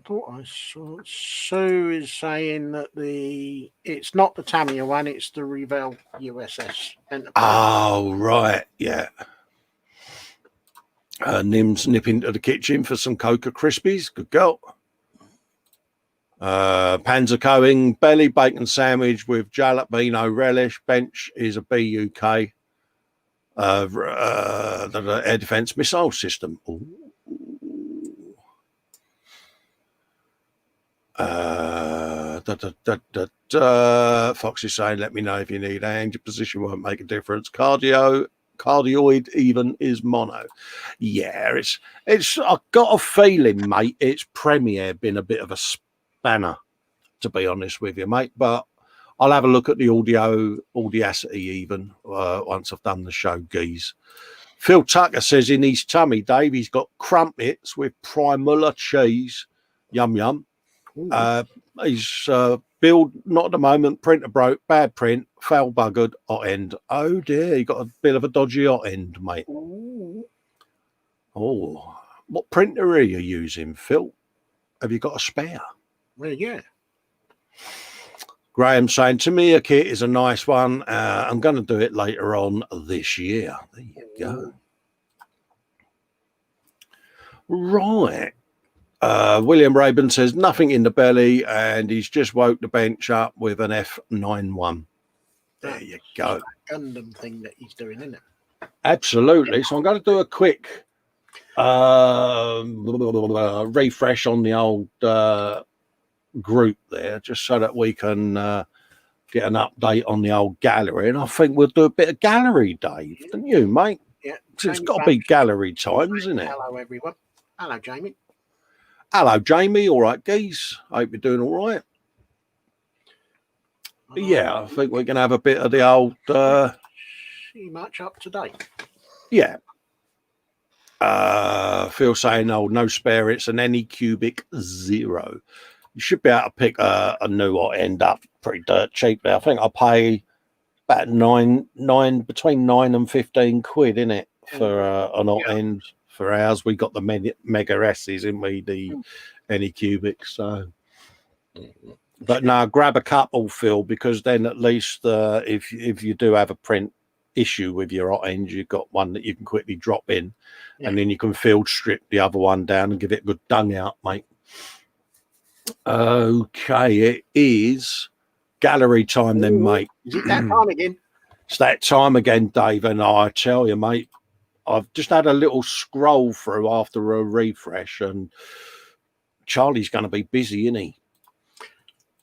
thought I saw Sue is saying that it's not the Tamiya one, it's the Revel USS Enterprise. Oh, right, yeah. Nim's nipping to the kitchen for some Coca Krispies. Good girl. Panzer Coing, belly bacon sandwich with jalapeno relish. Bench is a BUK. The air defense missile system. Fox is saying, let me know if you need a hand. Your position won't make a difference. Cardioid even is mono. Yeah, it's I've got a feeling, mate, it's Premiere been a bit of a spanner, to be honest with you, mate, but I'll have a look at the Audacity even once I've done the show, geez. Phil Tucker says in his tummy, Dave, he's got crumpets with Primula cheese. Yum yum. He's build not at the moment, printer broke, bad print, foul buggered, hot end. Oh dear, you got a bit of a dodgy hot end, mate. Oh, what printer are you using, Phil? Have you got a spare? Well, yeah. Graham saying to me, a kit is a nice one. I'm going to do it later on this year. There you go. Right. William Rayburn says nothing in the belly, and he's just woke the bench up with an F91. There you go. Gundam thing that he's doing, isn't it? Absolutely. So I'm going to do a quick refresh on the old group there, just so that we can get an update on the old gallery. And I think we'll do a bit of gallery, Dave, don't you, mate? Yeah. So it's got to be gallery time, isn't it? Hello, everyone. Hello, Jamie. Hello, Jamie. All right, geez. Hope you're doing all right. Yeah, I think we're going to have a bit of the old... pretty much up to date. Yeah. Phil saying, oh, no spare. It's an Anycubic 0. You should be able to pick a new or end up pretty dirt cheap there. I think I pay about between 9 and 15 quid in it for an odd end for ours. We got the Mega S's, didn't we? The Anycubic. So, but now grab a couple, Phil, because then at least if you do have a print issue with your hot end, you've got one that you can quickly drop in, and then you can field strip the other one down and give it a good dung out, mate. Okay, it is gallery time then, mate. Is it that time again? It's that time again, Dave, and I tell you, mate, I've just had a little scroll through after a refresh, and Charlie's going to be busy, isn't he?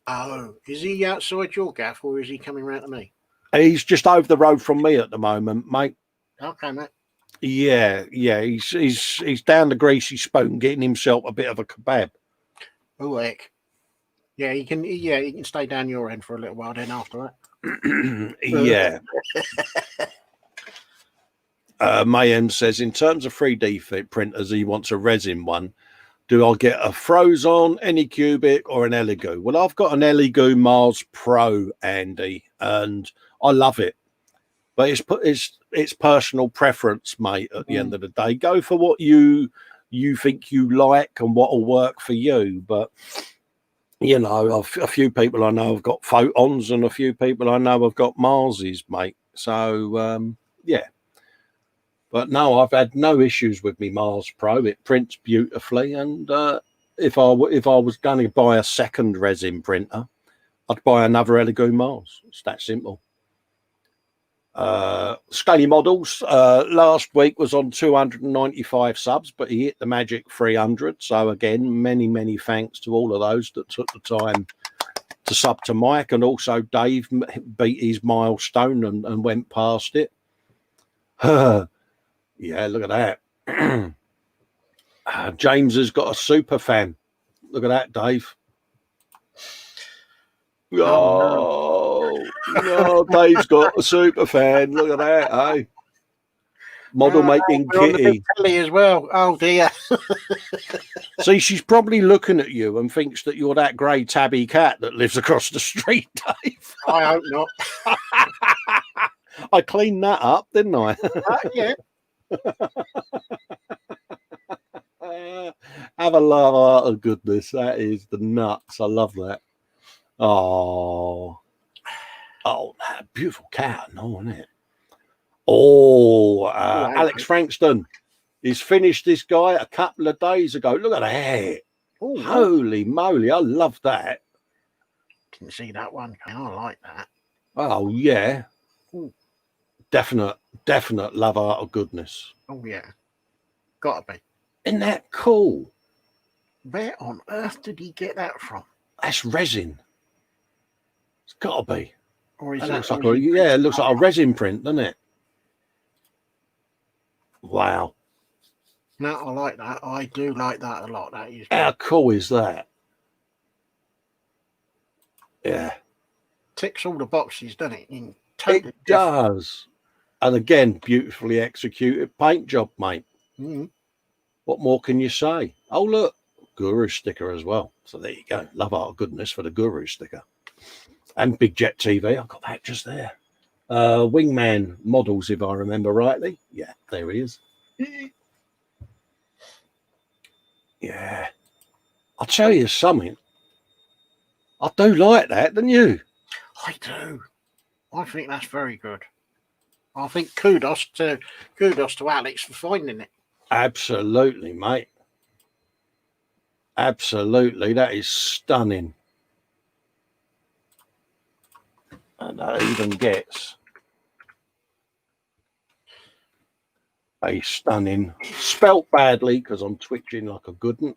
Oh, is he outside your gaff, or is he coming round to me? He's just over the road from me at the moment, mate. Okay, mate. Yeah. He's down the Greasy Spoon getting himself a bit of a kebab. Oh, heck. Yeah, he can stay down your end for a little while then after that. Yeah. Mayhem says, in terms of 3D printers, he wants a resin one. Do I get a Frozon, Anycubic, or an Elegoo? Well, I've got an Elegoo Mars Pro, Andy, and I love it. But it's personal preference, mate, at the end of the day. Go for what you think you like and what will work for you. But, you know, a few people I know have got Photons, and a few people I know have got Marses, mate. So, yeah. But no, I've had no issues with me Mars Pro. It prints beautifully, and if I was going to buy a second resin printer, I'd buy another Elegoo Mars. It's that simple. Scaly Models last week was on 295 subs, but he hit the magic 300. So again, many thanks to all of those that took the time to sub to Mike, and also Dave beat his milestone and went past it. Yeah, look at that. James has got a super fan. Look at that, Dave. Oh, no, Dave's got a super fan. Look at that, eh? Model making kitty. As well. Oh, dear. See, she's probably looking at you and thinks that you're that grey tabby cat that lives across the street, Dave. I hope not. I cleaned that up, didn't I? Yeah. Have a love out of goodness. That is the nuts. I love that. Oh, that beautiful cat, no, isn't it? Oh, Alex Frankston. He's finished this guy a couple of days ago. Look at that. Ooh, holy moly. I love that. Didn't see that one. I like that. Oh, yeah. Ooh. Definite love art of goodness. Oh, yeah. Gotta be. Isn't that cool? Where on earth did he get that from? That's resin. It's gotta be. Or is That that looks like it looks like a resin print, doesn't it? Wow. No, I like that. I do like that a lot. That is. How cool is that? Yeah. Ticks all the boxes, doesn't it? It does. And again, beautifully executed paint job, mate. Mm-hmm. What more can you say? Oh, look, Guru sticker as well. So there you go. Love art of goodness for the Guru sticker. And Big Jet TV. I got that just there. Wingman Models, if I remember rightly. Yeah, there he is. Yeah. I'll tell you something. I do like that, don't you? I do. I think that's very good. I think kudos to Alex for finding it. Absolutely, mate. Absolutely, that is stunning. And that even gets a stunning, spelt badly because I'm twitching like a good one.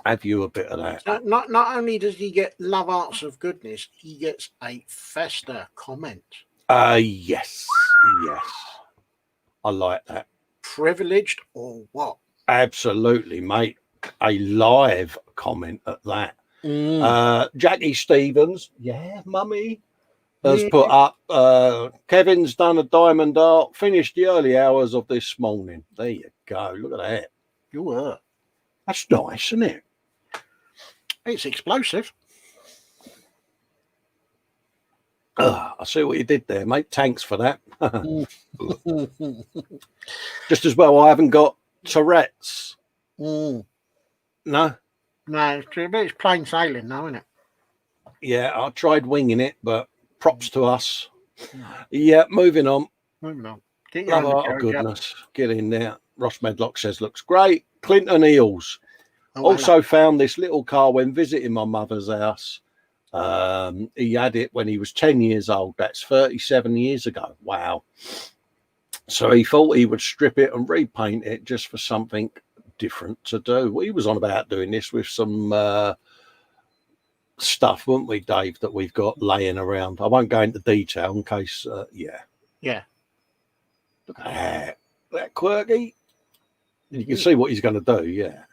Have you a bit of that? So not only does he get love arts of goodness, he gets a festa comment. Yes. I like that. Privileged or what? Absolutely, mate. A live comment at that. Jackie Stevens, yeah, mummy, has put up, Kevin's done a diamond art, finished the early hours of this morning. There you go. Look at that. You were. That's nice, isn't it? It's explosive. I see what you did there, mate. Thanks for that. Just as well, I haven't got Tourette's. No? No, it's plain sailing now, isn't it? Yeah, I tried winging it, but props to us. Yeah, moving on. Get your Oh, goodness. Get in there. Ross Medlock says, looks great. Clinton Eels. Also found this little car when visiting my mother's house. He had it when he was 10 years old. That's 37 years ago. Wow. So he thought he would strip it and repaint it just for something different to do. We was on about doing this with some stuff, weren't we, Dave, that we've got laying around. I won't go into detail in case, yeah. Look at that. That quirky. You can see what he's going to do, yeah.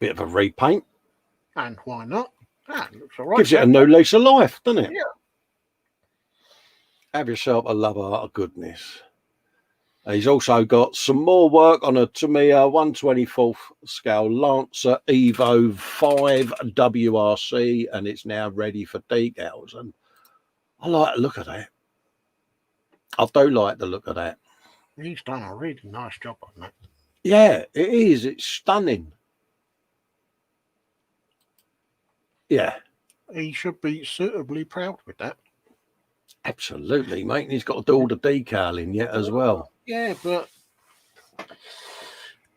Bit of a repaint. And why not? That looks all right. Gives it a new lease of life, doesn't it? Yeah. Have yourself a love art of goodness. He's also got some more work on a Tamiya 1/24th scale Lancer Evo 5 WRC, and it's now ready for decals. And I like the look of that. I do like the look of that. He's done a really nice job on that. Yeah, it is. It's stunning. Yeah. He should be suitably proud with that. Absolutely, mate. And he's got to do all the decaling yet as well. Yeah, but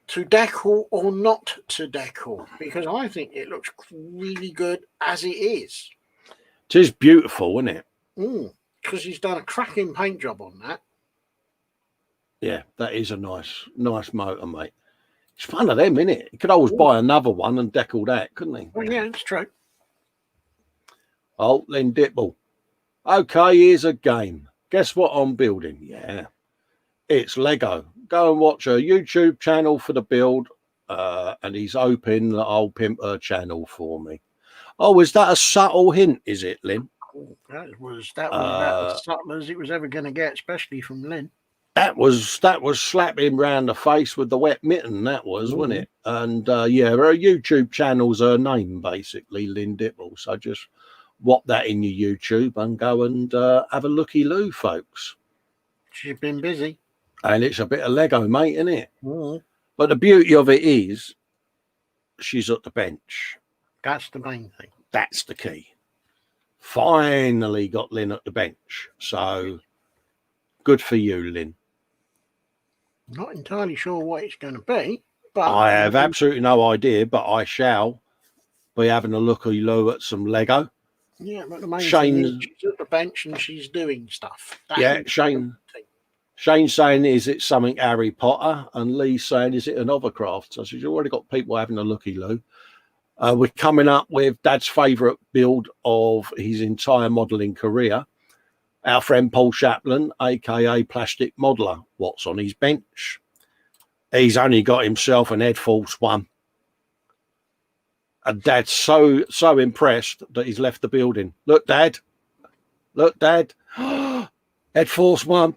to decal or not to decal? Because I think it looks really good as it is. It is beautiful, isn't it? Because he's done a cracking paint job on that. Yeah, that is a nice motor, mate. It's one of them, isn't it? He could always buy another one and decal that, couldn't he? Well, yeah, it's true. Oh, Lynn Dipple. Okay, here's a game. Guess what I'm building? Yeah, it's Lego. Go and watch a YouTube channel for the build, and he's open the old pimper channel for me. Oh, is that a subtle hint, is it, Lynn? That was about as subtle as it was ever going to get, especially from Lynn. That was slapping round the face with the wet mitten, that was, wasn't it? And yeah, her YouTube channel's her name, basically, Lynn Dipple. So just whop that in your YouTube and go and have a looky-loo, folks. She's been busy. And it's a bit of Lego, mate, isn't it? But the beauty of it is she's at the bench. That's the main thing. That's the key. Finally got Lynn at the bench. So good for you, Lynn. Not entirely sure what it's going to be, but I have absolutely no idea, but I shall be having a looky-loo at some Lego. Yeah, but the main thing is she's at the bench and she's doing stuff. Shane's saying, is it something Harry Potter? And Lee's saying, is it an hovercraft? So you've already got people having a looky-loo. We're coming up with Dad's favourite build of his entire modelling career. Our friend Paul Chaplin, a.k.a. Plastic Modeller. What's on his bench? He's only got himself an Ed Force 1. And Dad's so impressed that he's left the building. Look, Dad. Look, Dad. Ed Force 1.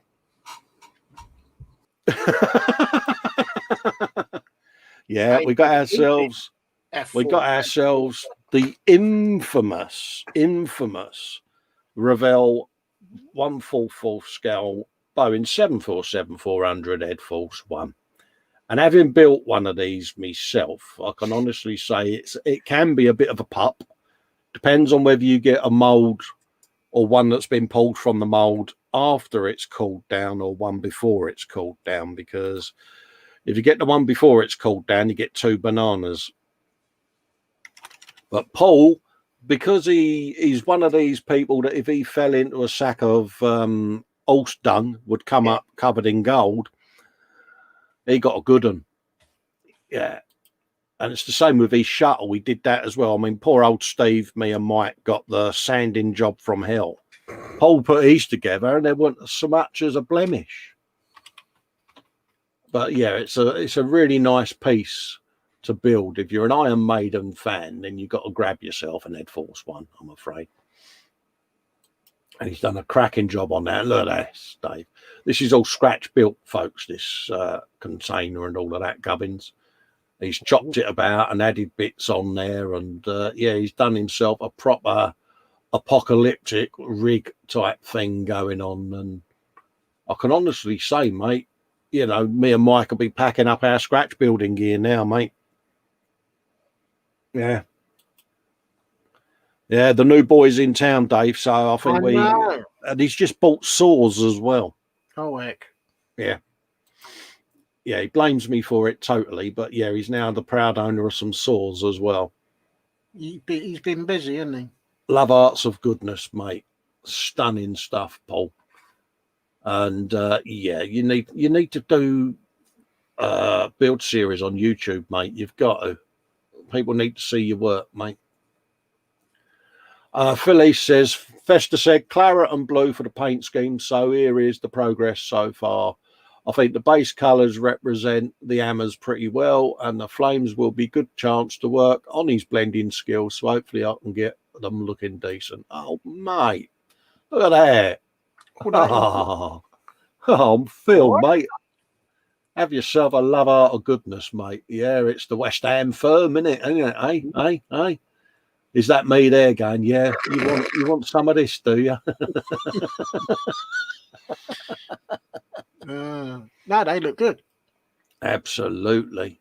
Yeah, we got ourselves the infamous Revell 1/4 scale Boeing 747-400 Ed Force 1. And having built one of these myself, I can honestly say it can be a bit of a pup. Depends on whether you get a mould or one that's been pulled from the mold after it's cooled down, or one before it's cooled down, because if you get the one before it's cooled down, you get 2 bananas. But Paul, because he's one of these people that if he fell into a sack of horse dung would come up covered in gold, he got a good one. Yeah. And it's the same with his shuttle. We did that as well. I mean, poor old Steve, me and Mike got the sanding job from hell. Paul put his together and there wasn't so much as a blemish. But yeah, it's a really nice piece to build. If you're an Iron Maiden fan, then you've got to grab yourself an Ed Force one, I'm afraid. And he's done a cracking job on that. Look at this, Dave. This is all scratch built, folks, this container and all of that gubbins. He's chopped it about and added bits on there. And yeah, he's done himself a proper apocalyptic rig type thing going on. And I can honestly say, mate, you know, me and Mike will be packing up our scratch building gear now, mate. Yeah. Yeah, the new boy's in town, Dave. So I think and he's just bought saws as well. Oh, heck. Yeah. Yeah, he blames me for it totally. But yeah, he's now the proud owner of some saws as well. He's been busy, hasn't he? Love Arts of Goodness, mate. Stunning stuff, Paul. And yeah, you need to do build series on YouTube, mate. You've got to. People need to see your work, mate. Philly says, Festa said claret and blue for the paint scheme. So here is the progress so far. I think the base colours represent the hammers pretty well, and the flames will be good chance to work on his blending skills. So hopefully I can get them looking decent. Oh, mate, look at that. Oh, Phil, what? Mate. Have yourself a love art of goodness, mate. Yeah, it's the West Ham firm, isn't it? Hey. Is that me there going, yeah, you want some of this, do you? No, they look good. Absolutely.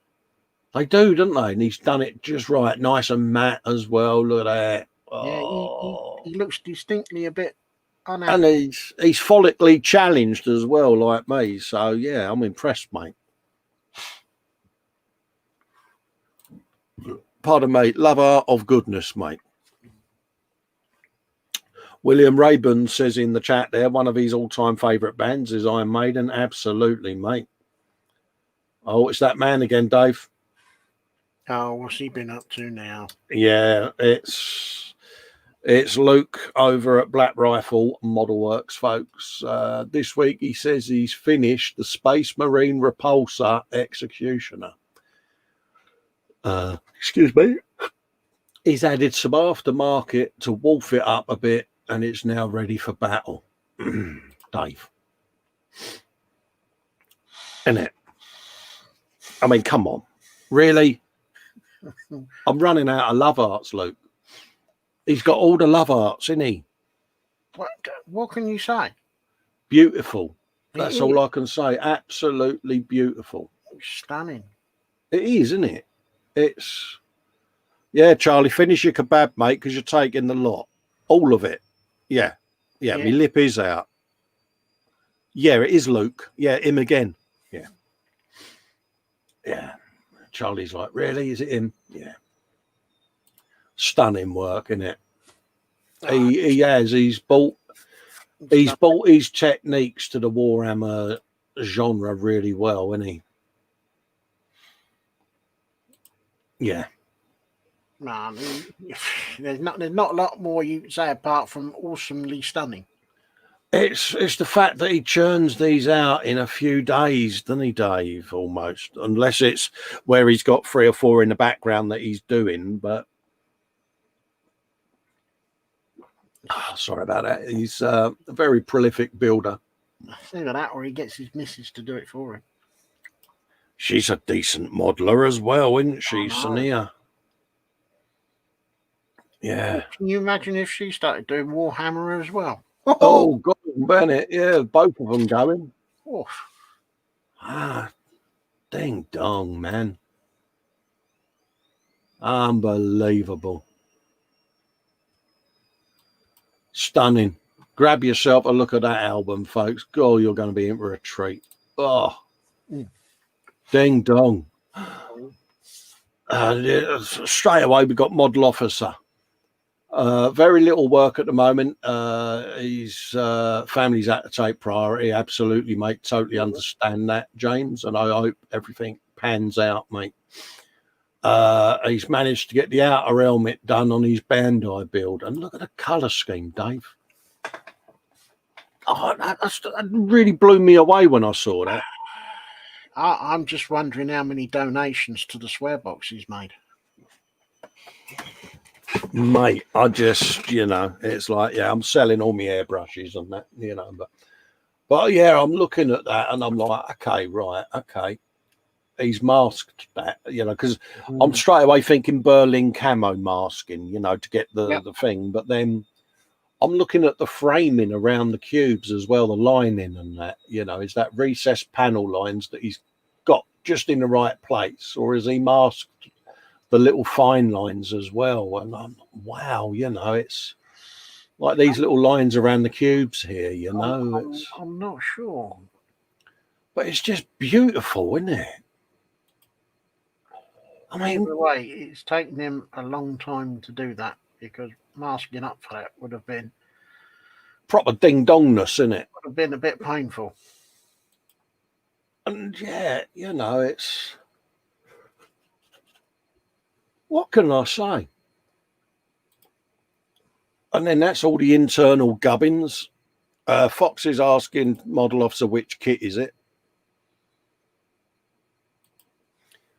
They do, don't they? And he's done it just right. Nice and matte as well. Look at that. Oh. Yeah, he looks distinctly a bit unhappy. And he's follically challenged as well, like me. So, yeah, I'm impressed, mate. Pardon me, lover of goodness, mate. William Rayburn says in the chat there, one of his all-time favourite bands is Iron Maiden. Absolutely, mate. Oh, it's that man again, Dave. Oh, what's he been up to now? Yeah, it's Luke over at Black Rifle Model Works, folks. This week he says he's finished the Space Marine Repulsor Executioner. Excuse me. He's added some aftermarket to wolf it up a bit, and it's now ready for battle. Dave. Isn't it? I mean, come on. Really? I'm running out of love arts, Luke. He's got all the love arts, isn't he? What can you say? Beautiful. That's all I can say. Absolutely beautiful. Stunning. It is, isn't it? It's, yeah, Charlie, finish your kebab, mate, because you're taking the lot. All of it. Yeah. My lip is out. Yeah, it is Luke. Yeah, him again. Yeah. Charlie's like, really? Is it him? Yeah. Stunning work, isn't it? He's bought his techniques to the Warhammer genre really well, isn't he? Yeah. Man, there's not a lot more you can say apart from awesomely stunning. It's the fact that he churns these out in a few days, doesn't he, Dave? Almost, unless it's where he's got 3 or 4 in the background that he's doing. But sorry about that. He's a very prolific builder. Either that, or he gets his missus to do it for him. She's a decent modeler as well, isn't she, Sonia? Yeah. Can you imagine if she started doing Warhammer as well? Oh, God, Bennett. Yeah, both of them going. Oof. Ding dong, man. Unbelievable. Stunning. Grab yourself a look at that album, folks. God, you're going to be in for a treat. Oh, ding dong. Straight away, we got Model Officer. Very little work at the moment. His family's had to take priority. Absolutely, mate. Totally understand that, James. And I hope everything pans out, mate. He's managed to get the outer helmet done on his Bandai build. And look at the colour scheme, Dave. Oh, that really blew me away when I saw that. I'm just wondering how many donations to the swear box he's made. Mate, I just, it's like, I'm selling all my airbrushes and that, but yeah, I'm looking at that and I'm like, okay. He's masked that, because I'm straight away thinking Berlin camo masking, to get the thing. But then I'm looking at the framing around the cubes as well, the lining and that, is that recessed panel lines that he's got just in the right place, or is he masked the little fine lines as well? And wow, it's like these little lines around the cubes here, I'm not sure, but it's just beautiful, isn't it? I mean, either way, it's taken him a long time to do that, because masking up for that would have been proper ding dongness, isn't it? Would have been a bit painful. And yeah, it's, what can I say? And then that's all the internal gubbins. Fox is asking Model Officer which kit is it.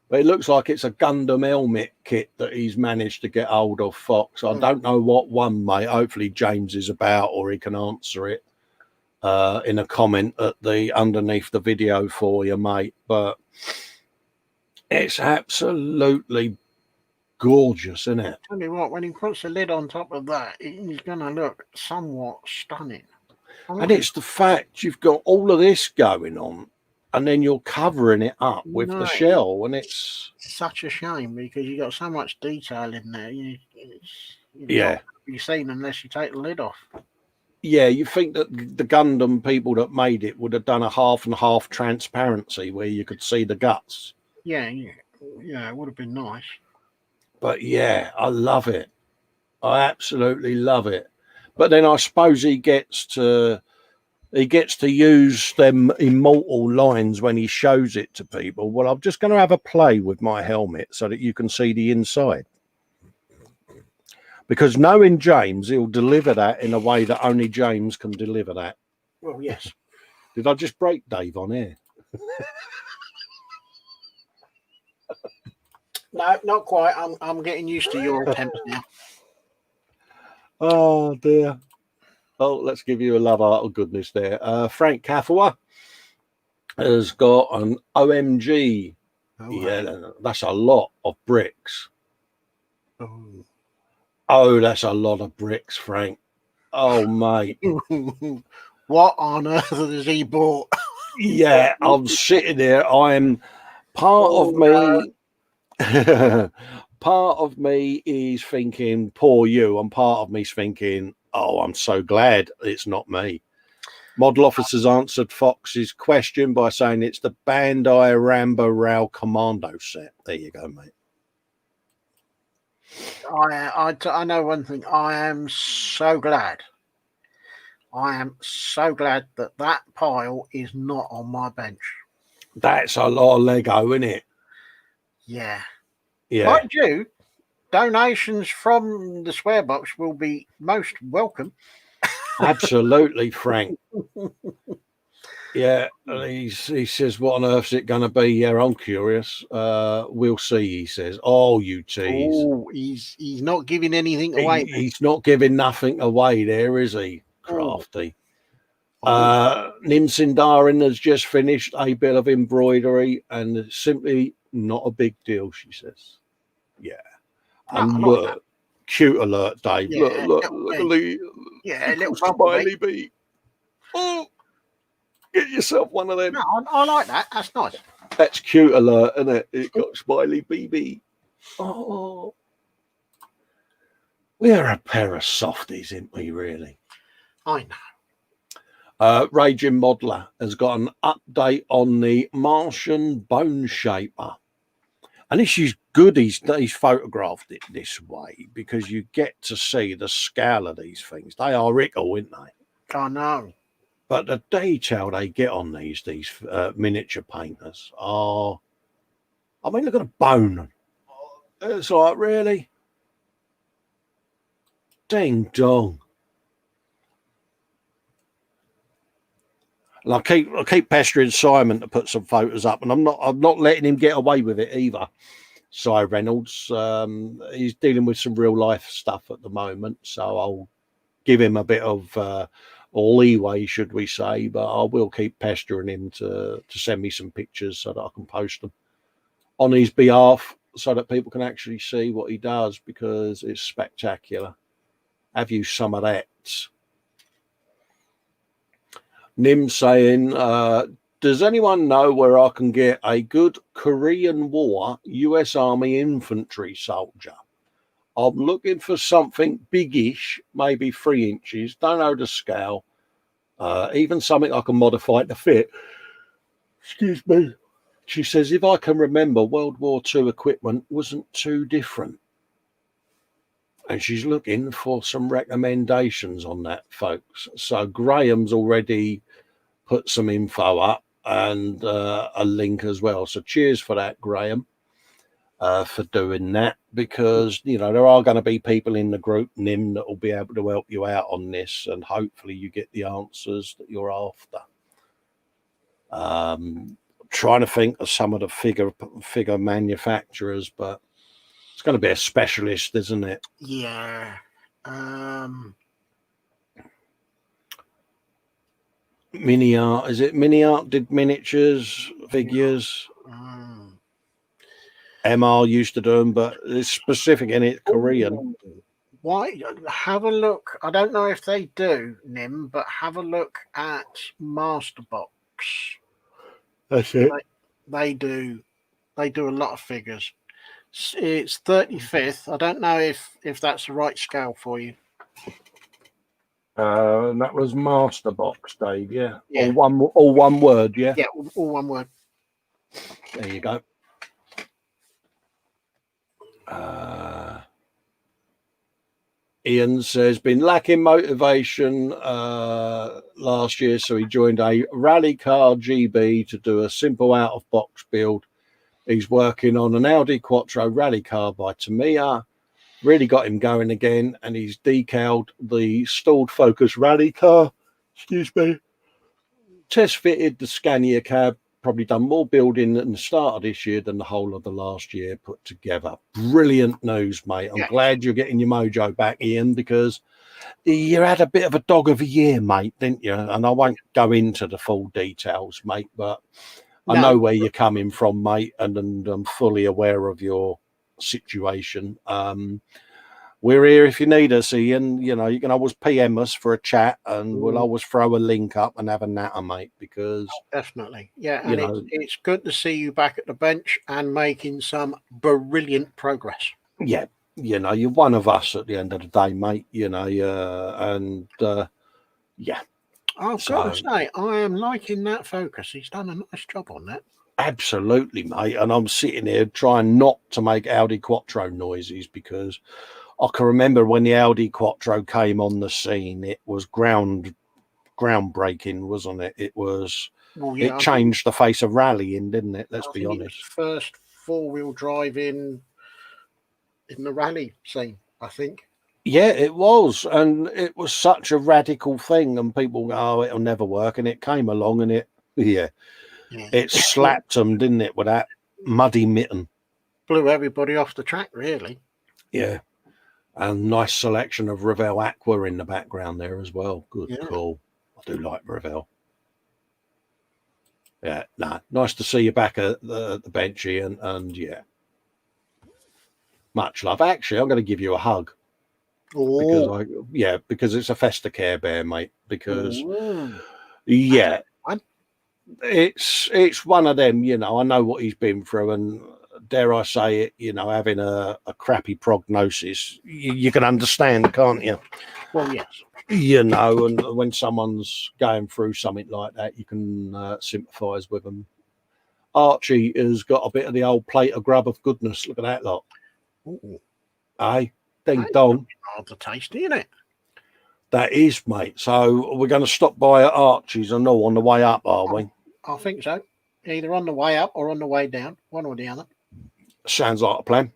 But it looks like it's a Gundam helmet kit that he's managed to get hold of, Fox. I don't know what one, mate. Hopefully James is about, or he can answer it in a comment at the underneath the video for you, mate. But it's absolutely gorgeous, isn't it? Tell you what, when he puts a lid on top of that, he's going to look somewhat stunning. And it's the fact you've got all of this going on, and then you're covering it up with the shell, and it's such a shame because you got so much detail in there. You not be seen unless you take the lid off. Yeah, you think that the Gundam people that made it would have done a half and half transparency where you could see the guts. Yeah, it would have been nice. But yeah, I love it. I absolutely love it. But then I suppose he gets to use them immortal lines when he shows it to people. Well, I'm just going to have a play with my helmet so that you can see the inside. Because knowing James, he'll deliver that in a way that only James can deliver that. Well, yes. Did I just break Dave on here? No, not quite. I'm getting used to your attempts now. Oh, dear. Oh, let's give you a love art of goodness there. Frank Caffawa has got an OMG. That's a lot of bricks. Oh, that's a lot of bricks, Frank. Oh, mate. What on earth has he bought? Yeah, I'm sitting there. I'm part of me. Part of me is thinking, poor you. And part of me's thinking, oh, I'm so glad it's not me. Model Officers answered Fox's question by saying it's the Bandai Rambo Rao Commando set. There you go, mate. I know one thing. I am so glad. I am so glad that pile is not on my bench. That's a lot of Lego, isn't it? Yeah. Yeah. Mind you, donations from the swear box will be most welcome. Absolutely, Frank. Yeah, he says, what on earth's it going to be? Yeah, I'm curious. We'll see, he says. Oh, you tease. Oh, he's not giving anything away. He's not giving nothing away there, is he? Crafty. Nim Sindarin has just finished a bit of embroidery, and it's simply not a big deal, she says. Yeah. And look, cute alert, Dave. Yeah, look at the little smiley bee. Oh, get yourself one of them. No, I like that. That's nice. That's cute alert, isn't it? It got smiley BB. Oh, we're a pair of softies, ain't we, really? I know. Raging Modeler has got an update on the Martian Bone Shaper. And this is good. He's photographed it this way because you get to see the scale of these things. They are rickle, aren't they? I know. But the detail they get on these miniature painters are, I mean, look at a bone. It's like, really? Ding dong. And I keep pestering Simon to put some photos up, and I'm not letting him get away with it either. Cy Reynolds, he's dealing with some real life stuff at the moment, so I'll give him a bit of leeway, should we say, but I will keep pestering him to send me some pictures so that I can post them on his behalf so that people can actually see what he does, because it's spectacular. Have you some of that? Nim saying, does anyone know where I can get a good Korean War US Army infantry soldier? I'm looking for something biggish, maybe 3 inches, don't know the scale, even something I can modify to fit. Excuse me. She says, if I can remember, World War II equipment wasn't too different. And she's looking for some recommendations on that, folks. So Graham's already put some info up and a link as well. So cheers for that, Graham, for doing that, because, you know, there are going to be people in the group, Nim, that will be able to help you out on this, and hopefully you get the answers that you're after. Trying to think of some of the figure manufacturers, but it's going to be a specialist, isn't it? Yeah. Mini Art, is it Mini Art did miniatures, figures? MR used to do them, but it's specific in it, Korean. Why? Have a look. I don't know if they do, Nim, but have a look at Masterbox. That's it. They do a lot of figures. It's 35th. I don't know if that's the right scale for you. That was Masterbox, Dave. Yeah. Yeah. All one word. Yeah. Yeah. All one word. There you go. Ian says, been lacking motivation last year, so he joined a rally car GB to do a simple out of box build. He's working on an Audi Quattro rally car by Tamiya. Really got him going again, and he's decaled the stalled Focus rally car. Excuse me. Test fitted the Scania cab. Probably done more building at the start of this year than the whole of the last year put together. Brilliant news, mate. I'm glad you're getting your mojo back, Ian, because you had a bit of a dog of a year, mate, didn't you? And I won't go into the full details, mate, but I know where you're coming from, mate, and I'm fully aware of your situation. We're here if you need us, Ian. You know, you can always PM us for a chat, and we'll always throw a link up and have a natter, mate, because definitely. Yeah, and it's good to see you back at the bench and making some brilliant progress. Yeah, you know, you're one of us at the end of the day, mate, you know, yeah. I've got to say, I am liking that Focus. He's done a nice job on that. Absolutely, mate. And I'm sitting here trying not to make Audi Quattro noises, because I can remember when the Audi Quattro came on the scene, it was groundbreaking, wasn't it? It was. Well, yeah, it changed the face of rallying, didn't it? Let's be honest. It was first four-wheel drive in the rally scene, I think. Yeah, it was, and it was such a radical thing, and people go, "Oh, it'll never work," and it came along, and it slapped them, didn't it, with that muddy mitten? Blew everybody off the track, really. Yeah. And nice selection of Revell Aqua in the background there as well. Good call. I do like Revell. Yeah, nice to see you back at the bench, Ian, and yeah. Much love. Actually, I'm going to give you a hug. Oh. Because it's a Festa Care Bear, mate. Because it's one of them, you know. I know what he's been through, and dare I say it, you know, having a crappy prognosis, you can understand, can't you? Well, yes. you know, and when someone's going through something like that, you can sympathise with them. Archie has got a bit of the old plate of grub of goodness. Look at that lot. Ooh, Aye, ding that's dong. hard to taste, isn't it? That is, mate. So we're going to stop by at Archie's and all on the way up, are we? I think so. Either on the way up or on the way down, one or the other. Sounds like a plan.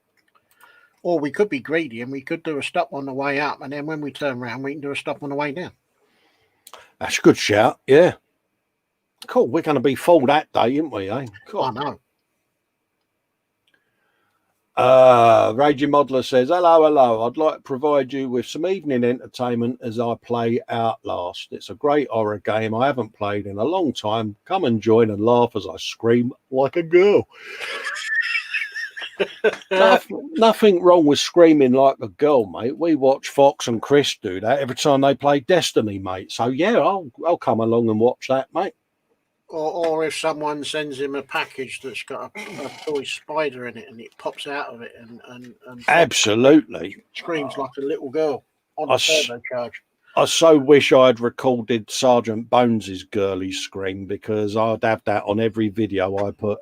Or we could be greedy and we could do a stop on the way up, and then when we turn around, we can do a stop on the way down. That's a good shout. Yeah. Cool. We're going to be full that day, aren't we? Eh? Cool. I know. Raging Modeler says, hello. I'd like to provide you with some evening entertainment as I play Outlast. It's a great horror game I haven't played in a long time. Come and join and laugh as I scream like a girl. Nothing wrong with screaming like a girl, mate. We watch Fox and Chris do that every time they play Destiny, mate. So yeah, I'll come along and watch that, mate. Or if someone sends him a package that's got a toy spider in it and it pops out of it and Absolutely screams like a little girl on a turbocharge. I so wish I had recorded Sergeant Bones's girly scream, because I'd have that on every video I put.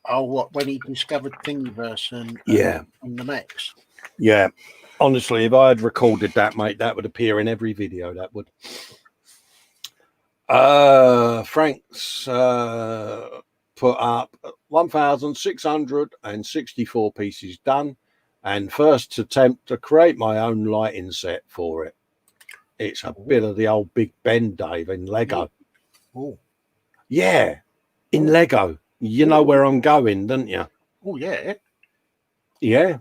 Oh, what, when he discovered Thingiverse and the mechs? Yeah. Honestly, if I had recorded that, mate, that would appear in every video, that would. Frank's put up 1,664 pieces done, and first attempt to create my own lighting set for it. It's a bit of the old Big Ben, Dave, in Lego. Oh, yeah, in Lego. You know where I'm going, don't you? Oh, yeah. Yeah.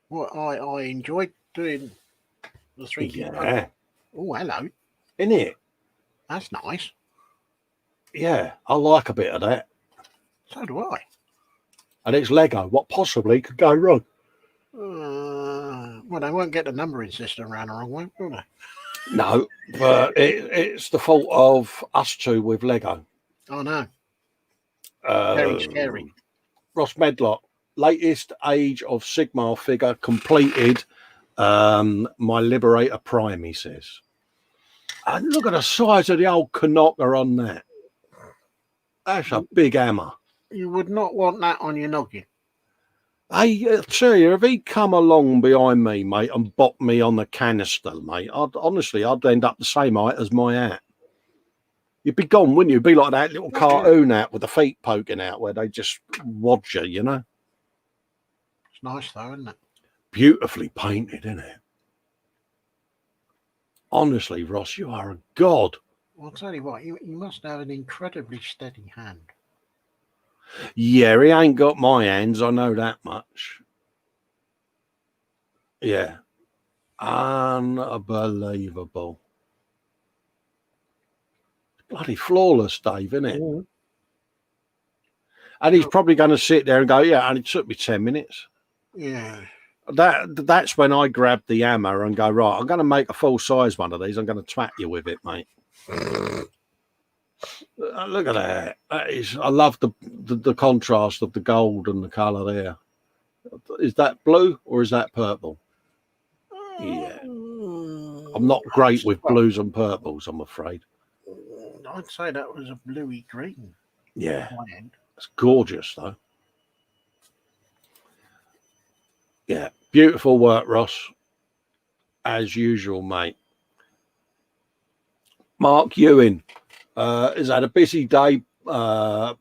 Well, I enjoyed doing the 3D. Yeah. Oh, hello. Isn't it? That's nice. Yeah, I like a bit of that. So do I. And it's Lego. What possibly could go wrong? Well, they won't get the numbering system around the wrong way, will they? No, but it's the fault of us two with Lego. Oh, no. Very scary. Ross Medlock, latest Age of Sigmar figure completed. My Liberator Prime, he says. And look at the size of the old knocker on that. That's a big hammer. You would not want that on your noggin. Hey, I tell you, if he'd come along behind me, mate, and bopped me on the canister, mate, I'd end up the same height as my hat. You'd be gone, wouldn't you? It'd be like that little cartoon hat with the feet poking out where they just wad you, you know? It's nice, though, isn't it? Beautifully painted, isn't it? Honestly, Ross, you are a god. I'll tell you what, you must have an incredibly steady hand. Yeah, he ain't got my hands, I know that much. Yeah. Unbelievable. Bloody flawless, Dave, isn't it? Mm. And he's probably going to sit there and go, yeah, and it took me 10 minutes. Yeah. That's when I grab the hammer and go, right, I'm going to make a full size one of these. I'm going to twat you with it, mate. Look at that. I love the contrast of the gold and the colour there. Is that blue or is that purple? Yeah. I'm not great with blues and purples, I'm afraid. I'd say that was a bluey green. Yeah. It's gorgeous, though. Yeah. Beautiful work, Ross. As usual, mate. Mark Ewing has had a busy day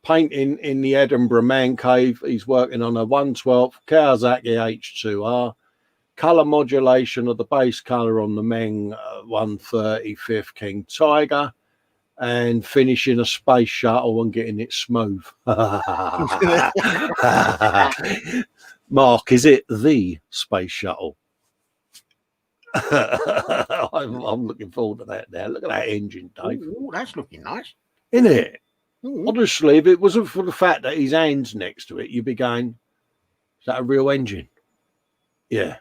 painting in the Edinburgh Man Cave. He's working on a 1/12 Kawasaki H2R. Colour modulation of the base colour on the Meng 130 5th King Tiger. And finishing a space shuttle and getting it smooth. Mark, is it the space shuttle? I'm looking forward to that now. Look at that engine, Dave. Ooh, that's looking nice. Isn't it? Ooh. Honestly, if it wasn't for the fact that his hand's next to it, you'd be going, is that a real engine? Yeah.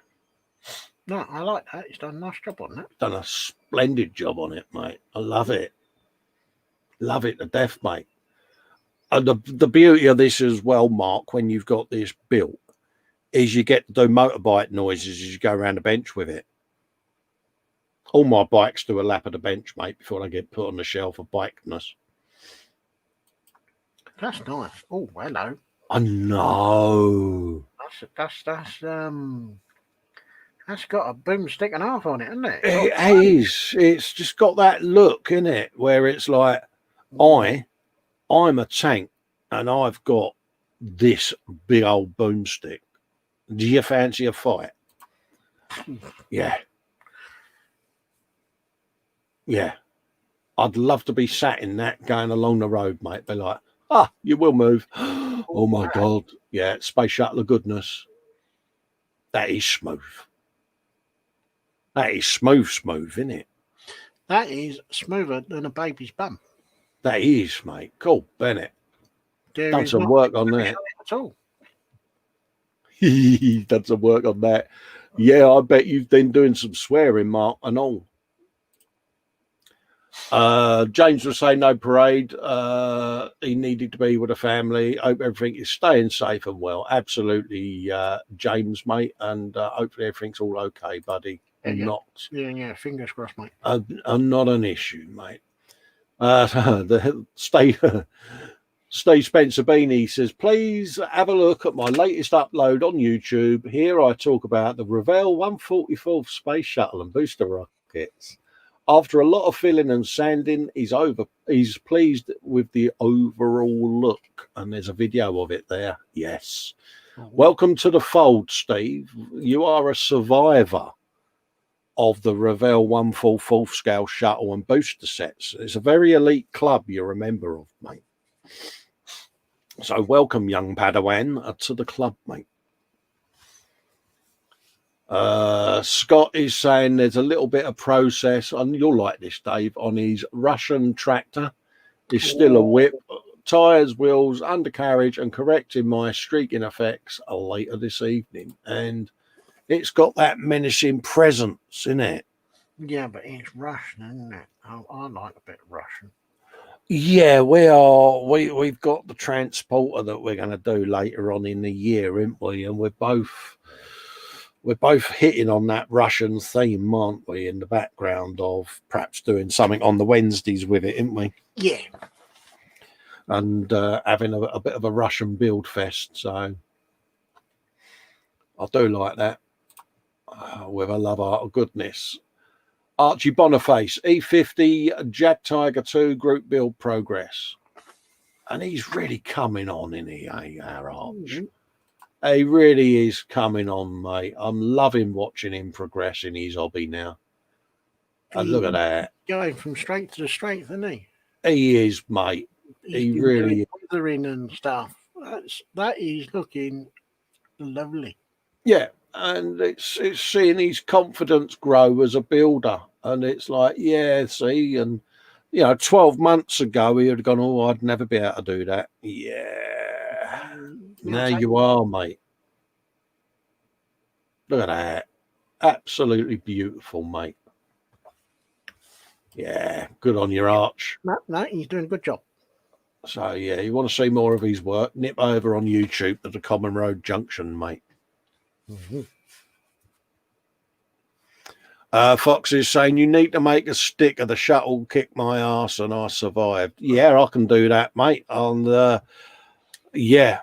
No, I like that. He's done a nice job on that. Done a splendid job on it, mate. I love it. Love it to death, mate. And the beauty of this as well, Mark, when you've got this built, is you get to do motorbike noises as you go around the bench with it. All my bikes do a lap of the bench, mate, before they get put on the shelf of bikeness. That's nice. Oh, hello. I know. That's got a boomstick and a half on it, hasn't it? It is. It's just got that look in it where it's like, I'm a tank and I've got this big old boomstick. Do you fancy a fight? Yeah. Yeah. I'd love to be sat in that going along the road, mate. Be like, you will move. Oh my God. Yeah, space shuttle of goodness. That is smooth. That is smooth, isn't it? That is smoother than a baby's bum. That is, mate. Cool, Bennett. There Done is some not work on that. at all. He's done some work on that. Yeah, I bet you've been doing some swearing, Mark, and all. James was saying no parade. He needed to be with the family. Hope everything is staying safe and well. Absolutely, James, mate, and hopefully everything's all okay, buddy. Yeah. Fingers crossed, mate. Not an issue, mate. The Steve Spencer Beanie says, please have a look at my latest upload on YouTube. Here I talk about the Revell 144th Space Shuttle and booster rockets. After a lot of filling and sanding, he's pleased with the overall look. And there's a video of it there. Yes. Oh, welcome to the fold, Steve. You are a survivor of the Revell 144th scale shuttle and booster sets. It's a very elite club you're a member of, mate. So welcome, young Padawan, to the club, mate. Scott is saying there's a little bit of process, and you'll like this, Dave, on his Russian tractor. He's still a whip, tyres, wheels, undercarriage, and correcting my streaking effects later this evening. And it's got that menacing presence in it. Yeah, but it's Russian, isn't it? I like a bit of Russian. Yeah, we've got the transporter that we're going to do later on in the year, aren't we? And we're both hitting on that Russian theme, aren't we? In the background of perhaps doing something on the Wednesdays with it, aren't we? Yeah. And having a bit of a Russian build fest. So I do like that. With a love art of goodness. Archie Boniface, E50 Jag Tiger 2 group build progress. And he's really coming on, isn't he, our Arch? Mm-hmm. He really is coming on, mate. I'm loving watching him progress in his hobby now. And look at that. Going from strength to strength, isn't he? He is, mate. He really is. Withering and stuff. That is looking lovely. Yeah. And it's seeing his confidence grow as a builder. And it's like, yeah, see, and, 12 months ago, he would have gone, oh, I'd never be able to do that. Yeah. Now you are, mate. Look at that. Absolutely beautiful, mate. Yeah, good on your Arch. No, he's doing a good job. So, yeah, you want to see more of his work, nip over on YouTube at the Common Road Junction, mate. Mm-hmm. Fox is saying you need to make a stick of the shuttle kick my ass and I survived. Yeah, I can do that, mate. Yeah,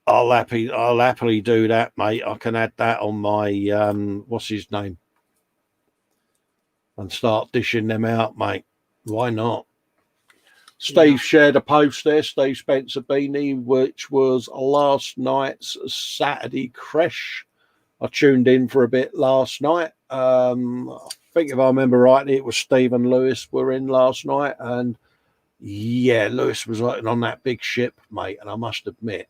I'll happily do that, mate. I can add that on my what's his name and start dishing them out, mate. Why not? Steve shared a post there, Steve Spencer Beanie, which was last night's Saturday crash. I tuned in for a bit last night. I think if I remember rightly, it was Steve and Lewis were in last night. And yeah, Lewis was working on that big ship, mate. And I must admit,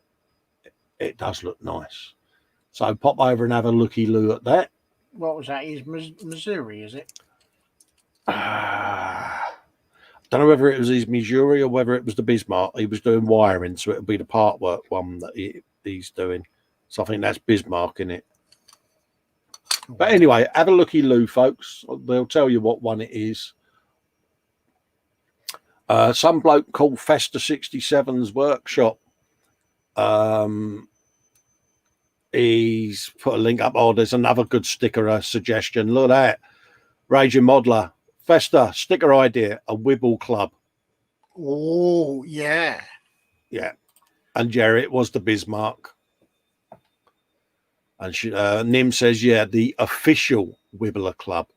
it does look nice. So pop over and have a looky-loo at that. What was that? Is Missouri, is it? Don't know whether it was his Missouri or whether it was the Bismarck. He was doing wiring, so it'll be the part work one that he's doing. So I think that's Bismarck in it. But anyway, have a looky-loo, folks. They'll tell you what one it is. Some bloke called Festa 67's workshop. He's put a link up. Oh, there's another good sticker suggestion. Look at that. Raging Modeler, Festa, sticker idea, a Wibble Club. Oh, yeah. Yeah. And Jerry, it was the Bismarck. And Nim says, yeah, the official Wibbler Club.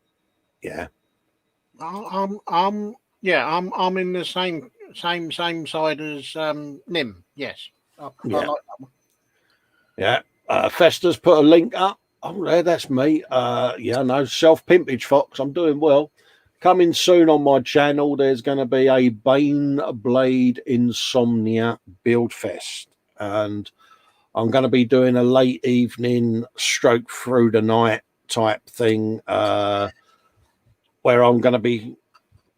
Yeah. I'm in the same side as Nim. Yes. I Yeah. like that one. Yeah. Festa's put a link up. Oh, yeah, that's me. Yeah, no, self-pimpage, Fox. I'm doing well. Coming soon on my channel, there's going to be a Bane Blade Insomnia build fest. And I'm going to be doing a late evening stroke through the night type thing where I'm going to be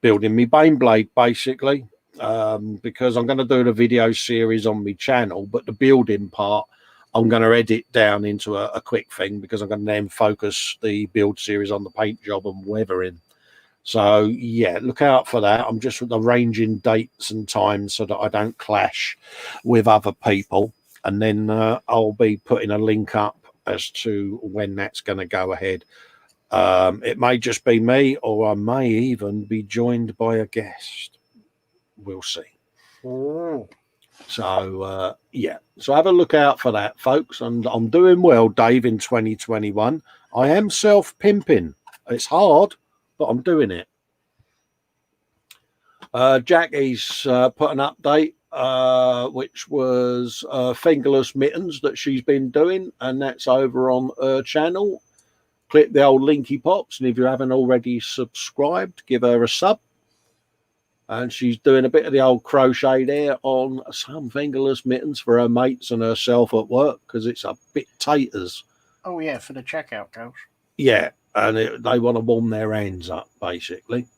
building me Bane Blade, basically, because I'm going to do the video series on my channel, but the building part, I'm going to edit down into a quick thing because I'm going to then focus the build series on the paint job and weathering. So, yeah, look out for that. I'm just arranging dates and times so that I don't clash with other people. And then I'll be putting a link up as to when that's going to go ahead. It may just be me, or I may even be joined by a guest. We'll see. Oh. So, yeah. So have a look out for that, folks. And I'm doing well, Dave, in 2021. I am self-pimping. It's hard, but I'm doing it. Jackie's put an update, which was fingerless mittens that she's been doing, and that's over on her channel. Click the old linky pops, and if you haven't already subscribed, give her a sub. And she's doing a bit of the old crochet there on some fingerless mittens for her mates and herself at work, because it's a bit taters. Oh, yeah, for the checkout girls. Yeah, and they want to warm their hands up, basically.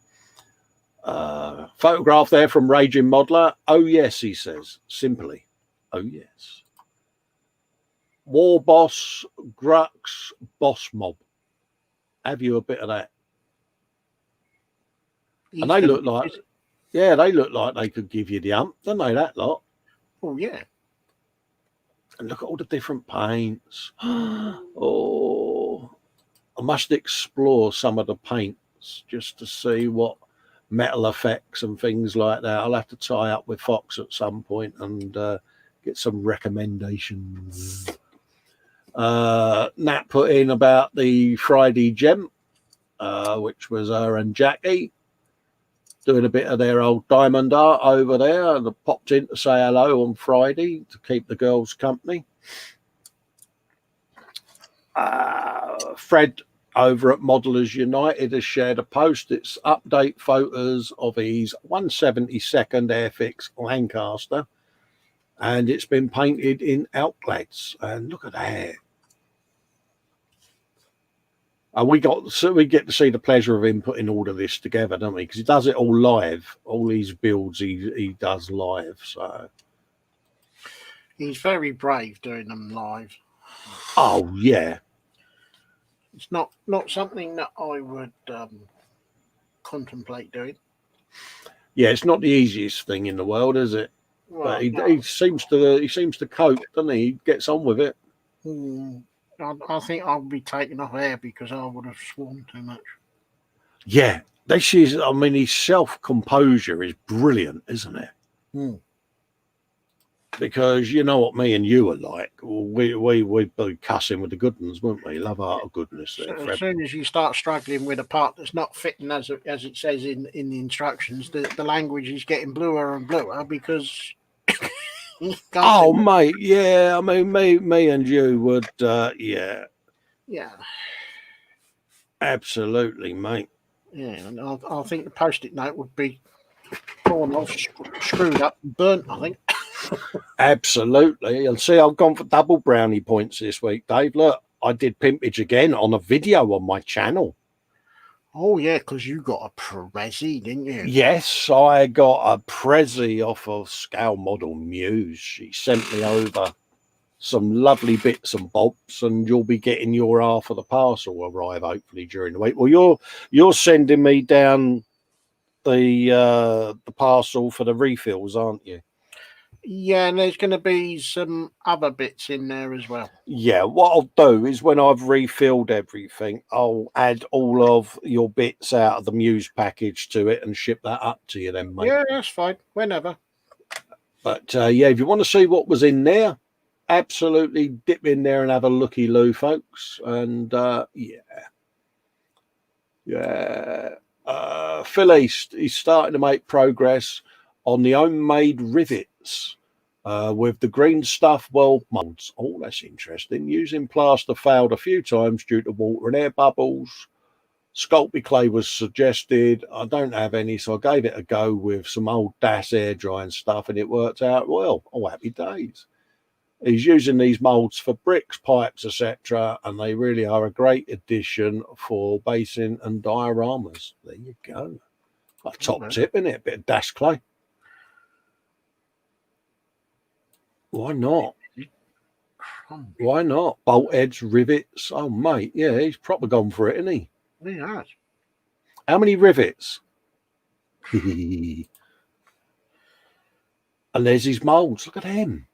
Photograph there from Raging Modeler. Oh, yes, he says, simply. Oh, yes. War Boss, Grux, Boss Mob. Have you a bit of that? And they look like, yeah, they look like they could give you the ump, don't they, that lot? Oh, yeah. And look at all the different paints. Oh, I must explore some of the paints just to see what metal effects and things like that. I'll have to tie up with Fox at some point and get some recommendations. Nat put in about the Friday gem, which was her and Jackie doing a bit of their old diamond art over there, and I popped in to say hello on Friday to keep the girls company. Fred over at Modelers United has shared a post. It's update photos of his 172nd Airfix Lancaster, and it's been painted in Outlads. And look at that. We get to see the pleasure of him putting all of this together, don't we? Because he does it all live. All these builds he does live. So he's very brave doing them live. Oh yeah, it's not something that I would contemplate doing. Yeah, it's not the easiest thing in the world, is it? Well, but he seems to cope, doesn't he? He gets on with it. I think I'll be taking off air because I would have sworn too much. Yeah, this is. I mean, his self-composure is brilliant, isn't it? Because you know what me and you are like. We'd be cussing with the good ones, wouldn't we? Love art of goodness. There, so as soon as you start struggling with a part that's not fitting as it says in the instructions, the language is getting bluer and bluer because. Oh, mate, yeah. I mean, me and you would, yeah, absolutely, mate. Yeah, and I think the post-it note would be torn off, screwed up, and burnt. I think. Absolutely. And see, I've gone for double brownie points this week, Dave. Look, I did pimpage again on a video on my channel. Oh, yeah, because you got a Prezi, didn't you? Yes, I got a Prezi off of Scale Model Muse. She sent me over some lovely bits and bobs, and you'll be getting your half of the parcel arrive hopefully during the week. Well, you're sending me down the parcel for the refills, aren't you? Yeah, and there's going to be some other bits in there as well. Yeah, what I'll do is when I've refilled everything, I'll add all of your bits out of the Muse package to it and ship that up to you then, mate. Yeah, that's fine. Whenever. But yeah, if you want to see what was in there, absolutely dip in there and have a looky-loo, folks. And Phil East is starting to make progress on the homemade rivets with the green stuff world molds. Oh, that's interesting. Using plaster failed a few times due to water and air bubbles. Sculpey clay was suggested. I don't have any, so I gave it a go with some old DAS air drying stuff, and it worked out well. Oh, happy days. He's using these molds for bricks, pipes, etc., and they really are a great addition for basin and dioramas. There you go. A top tip, isn't it? A bit of DAS clay. Why not? Why not? Bolt heads, rivets. Oh, mate, yeah, he's proper gone for it, isn't he? He has. How many rivets? And there's his molds. Look at him.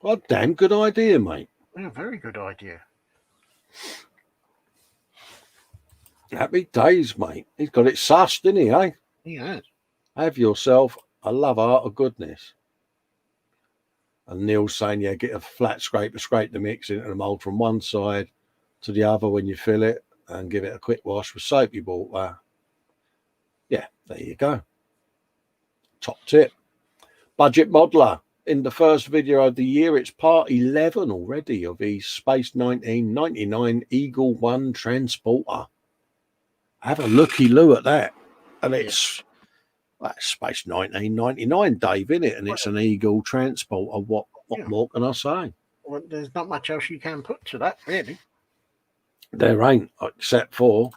What a damn good idea, mate. Yeah, very good idea. Happy days, mate. He's got it sussed, didn't he, eh? He has. Have yourself a love heart of goodness. And Neil's saying, yeah, get a flat scraper, scrape the mix into the mould from one side to the other when you fill it and give it a quick wash with soapy water. Yeah, there you go. Top tip. Budget modeler. In the first video of the year, it's part 11 already of his Space 1999 Eagle 1 transporter. Have a looky-loo at that. And it's that's Space 1999, Dave, isn't it? And it's an Eagle transporter. What more can I say? Well, there's not much else you can put to that, really. There ain't, except for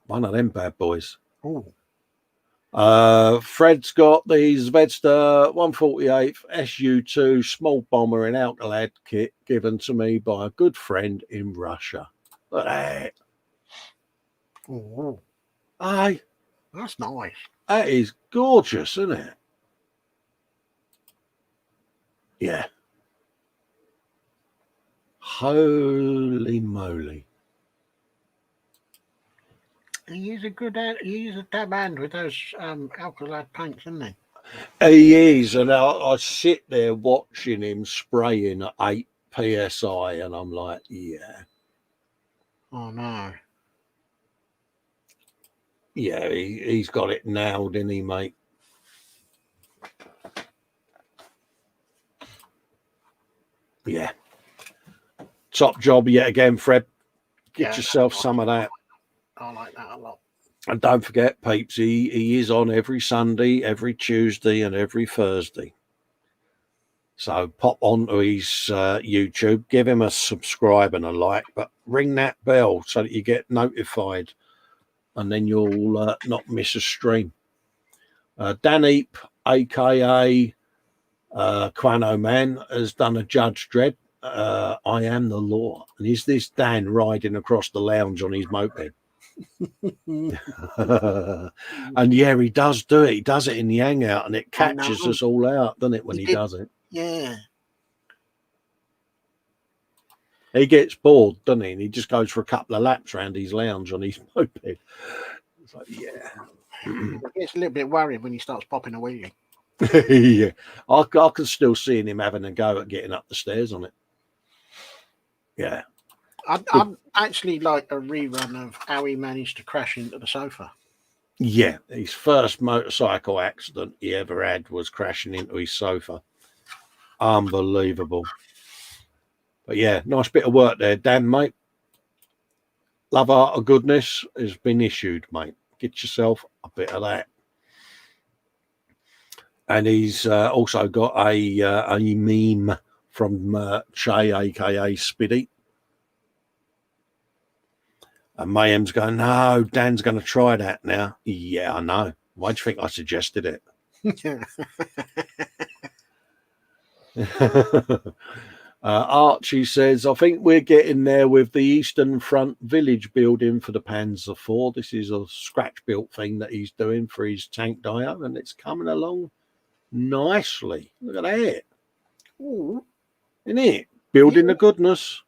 one of them bad boys. Oh. Fred's got the Zvezda 148th Su-2 small bomber in Alcalad kit given to me by a good friend in Russia. Look at that. Oh. Hey, That's nice. that is gorgeous, isn't it? Yeah. Holy moly. He is a good. He is a dab hand with those Alcalad paints, isn't he? He is, and I sit there watching him spraying at 8 psi, and I'm like, yeah. Oh no. Yeah, he's got it nailed, isn't he, mate? Yeah. Top job yet again, Fred. Get yourself some of that. I like that a lot. And don't forget, peeps, he is on every Sunday, every Tuesday, and every Thursday. So pop onto his YouTube, give him a subscribe and a like, but ring that bell so that you get notified, and then you'll not miss a stream. Dan Eep, a.k.a. Quano Man, has done a Judge Dredd. I am the law. And is this Dan riding across the lounge on his moped? And yeah, he does do it. He does it in the hangout, and it catches us all out, doesn't it, when he does it? Yeah. He gets bored, doesn't he? And he just goes for a couple of laps around his lounge on his moped. It's like, yeah. He gets a little bit worried when he starts popping a wheelie. Yeah. I can still see him having a go at getting up the stairs on it. Yeah. I'd actually like a rerun of how he managed to crash into the sofa. Yeah, his first motorcycle accident he ever had was crashing into his sofa. Unbelievable. But yeah, nice bit of work there, Dan, mate. Love Art of Goodness has been issued, mate. Get yourself a bit of that. And he's also got a meme from Che, a.k.a. Spiddy. And Mayhem's going, no, Dan's going to try that now. Yeah, I know. Why do you think I suggested it? Archie says, I think we're getting there with the Eastern Front village building for the Panzer IV. This is a scratch-built thing that he's doing for his tank dio, and it's coming along nicely. Look at that. Ooh. Isn't it? Building the goodness.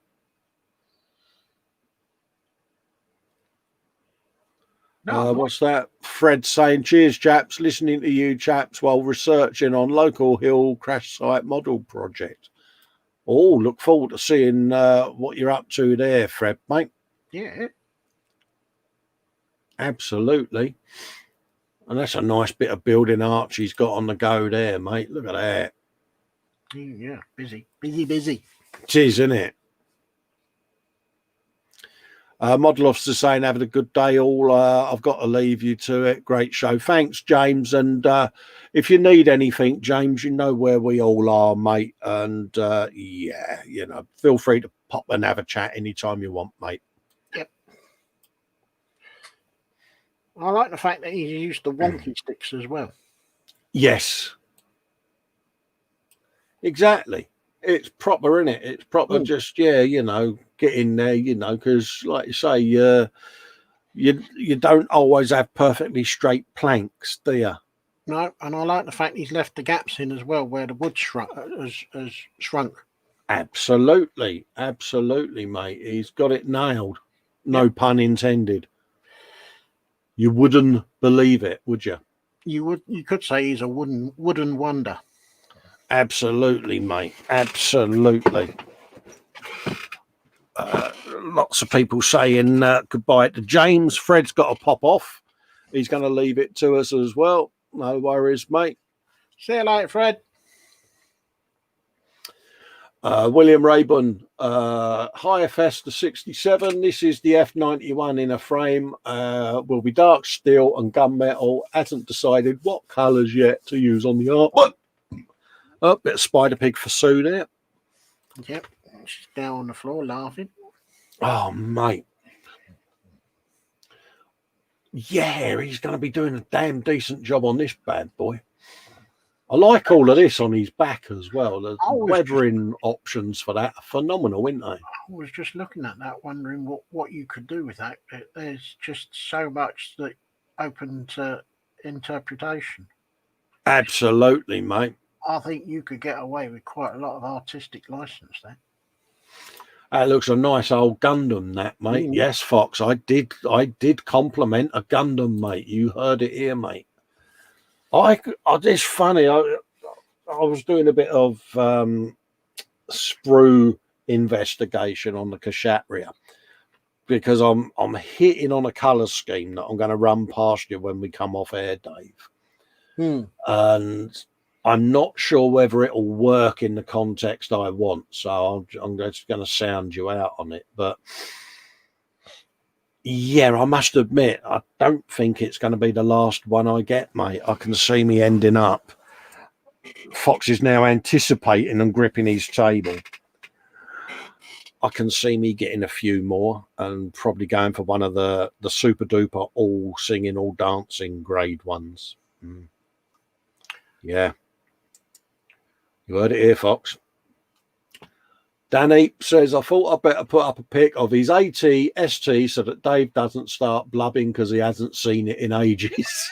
No, What's that? Fred saying, cheers, chaps. Listening to you, chaps, while researching on local hill crash site model project. Oh, look forward to seeing what you're up to there, Fred, mate. yeah. Absolutely. And that's a nice bit of building art she's got on the go there, mate. Look at that. Yeah, busy. It is, isn't it? Model officer saying, having a good day all. I've got to leave you to it. Great show. Thanks, James. And if you need anything, James, you know where we all are, mate. And yeah, you know, feel free to pop and have a chat anytime you want, mate. Yep. I like the fact that he used the wonky sticks as well. Yes. Exactly. It's proper, isn't it? It's proper. Just you know, get in there, you know, because like you say, you don't always have perfectly straight planks, do you? No, and I like the fact he's left the gaps in as well where the wood has shrunk. Absolutely, mate. He's got it nailed. No pun intended. You wouldn't believe it, would you? You could say he's a wooden wonder. Absolutely, mate. Absolutely. Lots of people saying goodbye to James. Fred's got to pop off. He's going to leave it to us as well. No worries, mate. See you later, Fred. William Rayburn, higher Festa 67. This is the F91 in a frame. Will be dark steel and gunmetal. Hasn't decided what colours yet to use on the artwork. Oh, bit of spider pig for Sue there. Yep, she's down on the floor laughing. Oh, mate. Yeah, he's going to be doing a damn decent job on this bad boy. I like all of this on his back as well. The weathering options for that are phenomenal, isn't they? I was just looking at that, wondering what you could do with that. There's just so much that open to interpretation. Absolutely, mate. I think you could get away with quite a lot of artistic license there. That looks a nice old Gundam, that, mate. Yes, Fox, I did compliment a Gundam, mate. You heard it here, mate. It's funny. I was doing a bit of sprue investigation on the Kshatriya because I'm hitting on a colour scheme that I'm going to run past you when we come off air, Dave. And I'm not sure whether it'll work in the context I want, so I'm just going to sound you out on it. But yeah, I must admit, I don't think it's going to be the last one I get, mate. I can see me ending up. Fox is now anticipating and gripping his table. I can see me getting a few more and probably going for one of the super duper all singing, all dancing grade ones. Yeah. You heard it here, Fox. Danny says, I thought I'd better put up a pic of his AT-ST so that Dave doesn't start blubbing because he hasn't seen it in ages.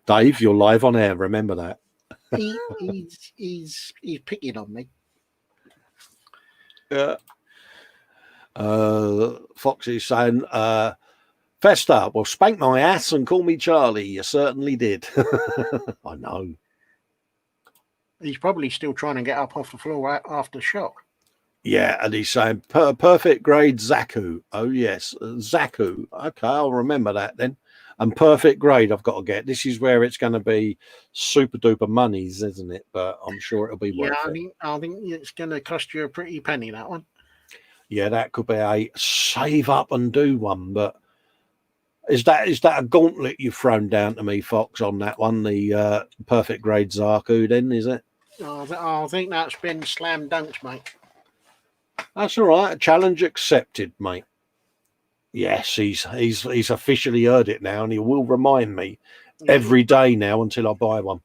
Dave, you're live on air. Remember that. He's picking on me. Yeah. Fox is saying, Festa, well, spank my ass and call me Charlie. You certainly did. I know. He's probably still trying to get up off the floor after shock. Yeah, and he's saying perfect grade Zaku. Oh, yes, Zaku. Okay, I'll remember that then. And perfect grade I've got to get. This is where it's going to be super duper monies, isn't it? But I'm sure it'll be worth it. I think it's going to cost you a pretty penny, that one. Yeah, that could be a save up and do one. But is that a gauntlet you've thrown down to me, Fox, on that one? The perfect grade Zaku, then, is it? I think that's been slam dunked, mate. That's all right. A challenge accepted, mate. Yes, he's officially heard it now, and he will remind me every day now until I buy one.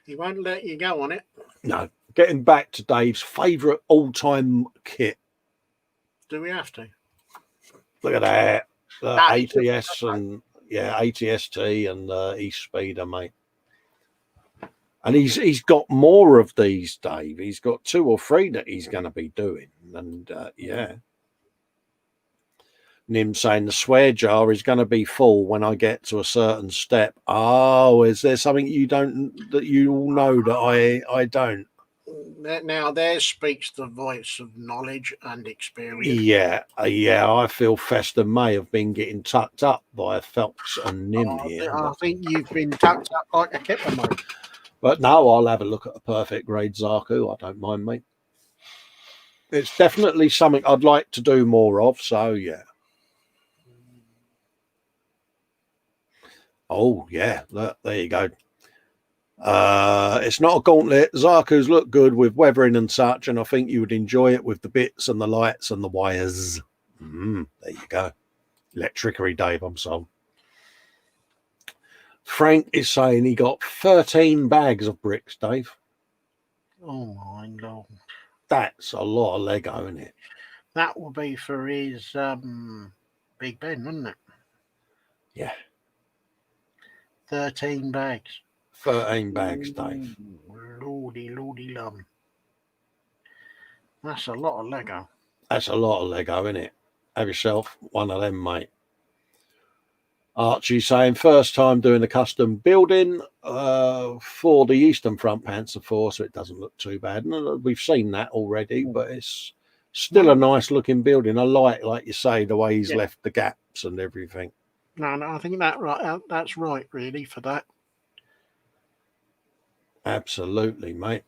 He won't let you go on it. No. Getting back to Dave's favourite all-time kit. Do we have to? Look at that. ATS and Yeah, ATST and East Speeder, mate. And he's got more of these, Dave. He's got 2 or 3 that he's going to be doing. And yeah. Nim saying the swear jar is going to be full when I get to a certain step. Oh, is there something you all know that I don't? Now there speaks the voice of knowledge and experience. Yeah. I feel Festa may have been getting tucked up by Fox and Nim here. I think you've been tucked up like a kipper, mate. But no, I'll have a look at a perfect grade Zaku. I don't mind, mate. It's definitely something I'd like to do more of. So, yeah. Oh, yeah. Look, there you go. It's not a gauntlet. Zaku's look good with weathering and such, and I think you would enjoy it with the bits and the lights and the wires. There you go. Electricity, Dave, I'm sold. Frank is saying he got 13 bags of bricks, Dave. Oh, my Lord. That's a lot of Lego, isn't it? That will be for his Big Ben, wouldn't it? Yeah. 13 bags. 13 bags, Dave. Lordy lum. That's a lot of Lego. That's a lot of Lego, isn't it? Have yourself one of them, mate. Archie saying first time doing a custom building for the Eastern Front Panzer IV, so it doesn't look too bad. And we've seen that already, but it's still a nice looking building. I like you say, the way he's left the gaps and everything. No, I think that's right, really, for that. Absolutely, mate.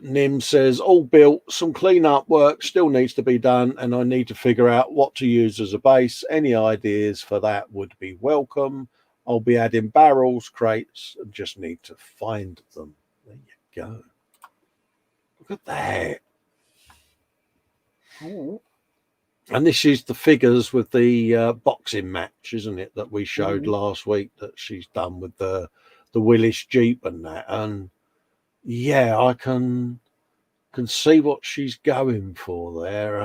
Nim says all built, some clean up work still needs to be done, and I need to figure out what to use as a base. Any ideas for that would be welcome. I'll be adding barrels, crates, and just need to find them. There you go. Look at that. Oh. And this is the figures with the boxing match, isn't it, that we showed last week that she's done with the Willis Jeep and that. And yeah, I can see what she's going for there.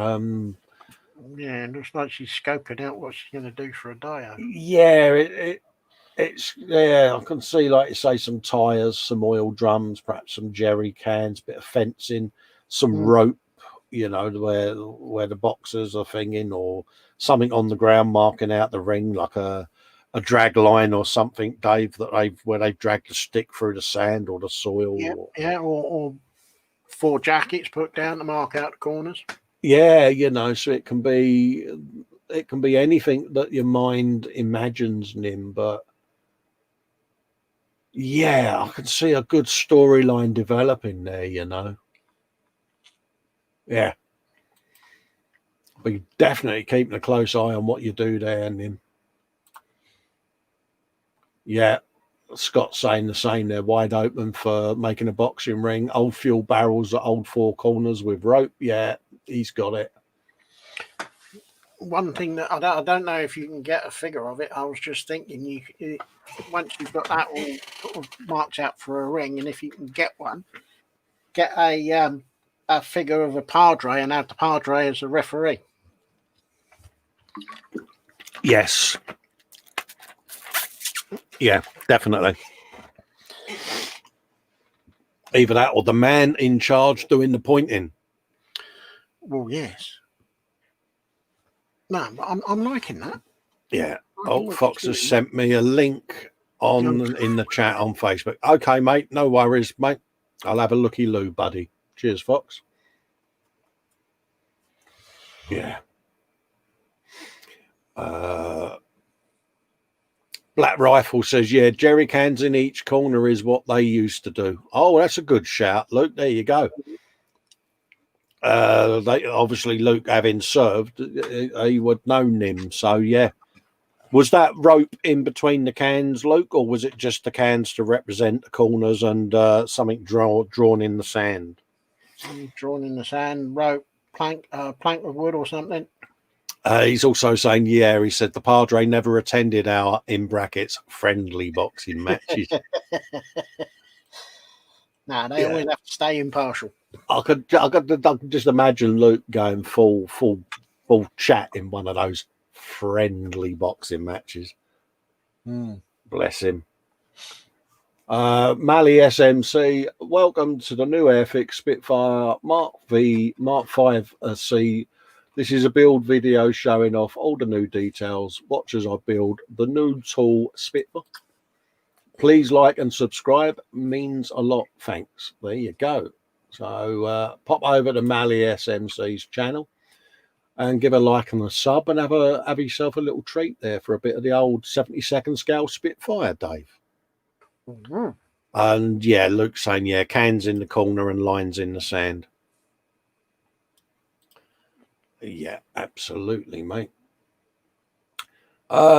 Yeah, it looks like she's scoping out what she's going to do for a day. Yeah, it's I can see, like you say, some tyres, some oil drums, perhaps some jerry cans, bit of fencing, some rope, you know, where the boxers are thinking, or something on the ground marking out the ring, like a drag line or something, Dave, where they've dragged a stick through the sand or the soil. Or 4 jackets put down to mark out the corners. Yeah, you know, so it can be anything that your mind imagines, Nim, but yeah, I can see a good storyline developing there, you know. Yeah. But you're definitely keeping a close eye on what you do there, Nim. Yeah, Scott's saying the same. They're wide open for making a boxing ring. Old fuel barrels at old 4 corners with rope. Yeah, he's got it. One thing that I don't know if you can get a figure of it. I was just thinking, once you've got that all sort of marked out for a ring, and if you can get one, get a figure of a padre and have the padre as a referee. Yes. Yeah, definitely. Either that or the man in charge doing the pointing. Well, yes. No, I'm liking that. Yeah. Oh, Fox has sent me a link in the chat on Facebook. Okay, mate. No worries, mate. I'll have a looky-loo, buddy. Cheers, Fox. Yeah. Black Rifle says, yeah, jerry cans in each corner is what they used to do. Oh, that's a good shout, Luke. There you go. They obviously, Luke, having served, he would know Nim. So, yeah. Was that rope in between the cans, Luke, or was it just the cans to represent the corners and something drawn in the sand? Drawn in the sand, rope, plank of wood or something. He's also saying, yeah, he said the Padre never attended our, in brackets, friendly boxing matches. No, they always have to stay impartial. I could just imagine Luke going full chat in one of those friendly boxing matches. Mm. Bless him. Mally SMC, welcome to the new Airfix Spitfire Mark V Mark 5 C. This is a build video showing off all the new details. Watch as I build the new tool Spitfire. Please like and subscribe, means a lot. Thanks. There you go. So pop over to Mally SMC's channel and give a like and a sub, and have yourself a little treat there for a bit of the old 72nd scale Spitfire, Dave. Mhm. And yeah, Luke's saying, yeah, cans in the corner and lines in the sand. Yeah, absolutely, mate.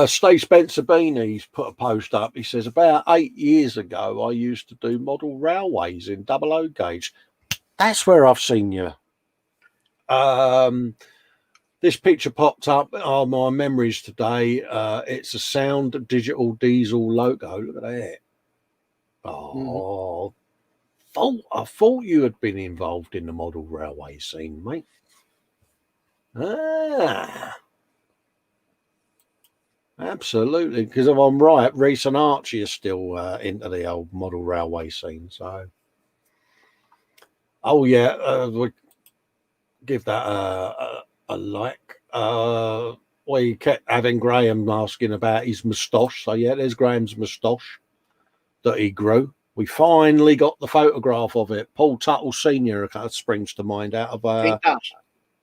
Stay Spencer Beanie's put a post up. He says, about 8 years ago, I used to do model railways in 00 gauge. That's where I've seen you. This picture popped up on my memories today. It's a Sound Digital Diesel logo. Look at that. Oh, I thought you had been involved in the model railway scene, mate. Absolutely. Because if I'm right, Reese and Archie are still into the old model railway scene. So, oh yeah, we give that a like. We kept having Graham asking about his moustache. So yeah, there's Graham's moustache that he grew. We finally got the photograph of it. Paul Tuttle Senior springs to mind out of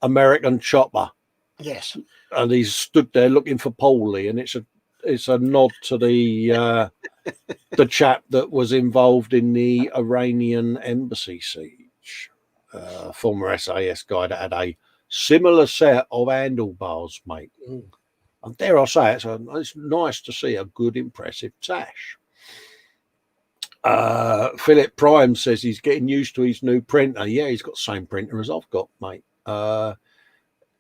American Chopper. Yes. And he's stood there looking for Paulie, and it's a nod to the chap that was involved in the Iranian embassy siege, former SAS guy that had a similar set of handlebars, mate. And dare I say it, so it's nice to see a good, impressive tash. Philip Prime says he's getting used to his new printer. Yeah, he's got the same printer as I've got, mate.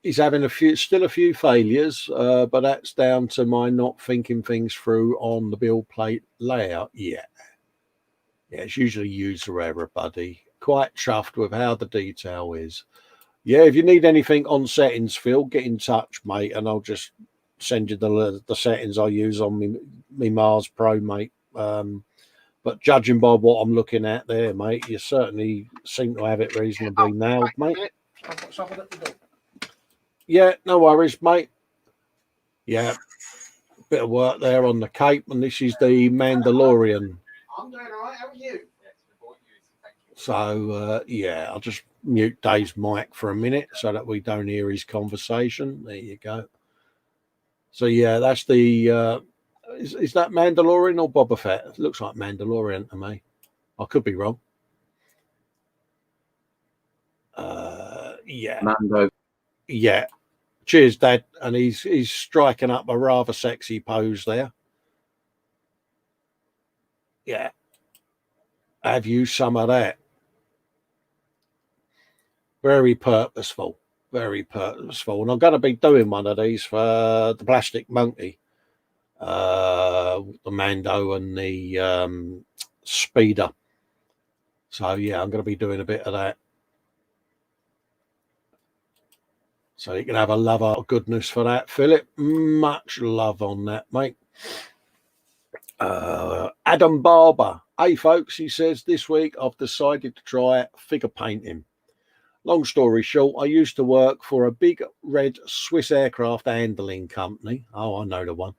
He's having still a few failures, but that's down to my not thinking things through on the build plate layout. Yeah, it's usually user error, buddy. Quite chuffed with how the detail is. Yeah, if you need anything on settings, Phil, get in touch, mate, and I'll just send you the settings I use on me Mars Pro, mate. But judging by what I'm looking at there, mate, you certainly seem to have it reasonably nailed, mate. Yeah, no worries, mate. Yeah, bit of work there on the cape, and this is the Mandalorian. I'm doing all right. How are you? So, yeah, I'll just mute Dave's mic for a minute so that we don't hear his conversation. There you go. So, yeah, that's the... is that Mandalorian or Boba Fett? It looks like Mandalorian to me. I could be wrong. Yeah. Mando. Yeah. Cheers, Dad. And he's striking up a rather sexy pose there. Yeah. Have you some of that? Very purposeful. Very purposeful. And I'm going to be doing one of these for the Plastic Monkey. The Mando and the Speeder. So, yeah, I'm going to be doing a bit of that. So you can have a love of goodness for that, Philip. Much love on that, mate. Adam Barber. Hey, folks, he says, this week I've decided to try figure painting. Long story short, I used to work for a big red Swiss aircraft handling company. Oh, I know the one.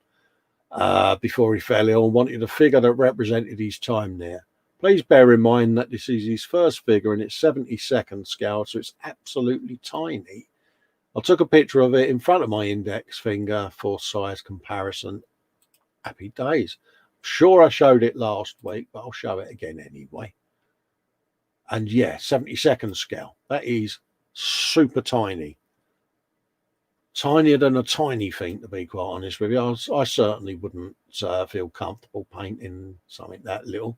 Before he fell ill and wanted a figure that represented his time there. Please bear in mind that this is his first figure and it's 72nd scale, so it's absolutely tiny. I took a picture of it in front of my index finger for size comparison. Happy days. Sure, I showed it last week, but I'll show it again anyway. And yeah, 72nd scale. That is super tiny. Tinier than a tiny thing, to be quite honest with you. I certainly wouldn't feel comfortable painting something that little.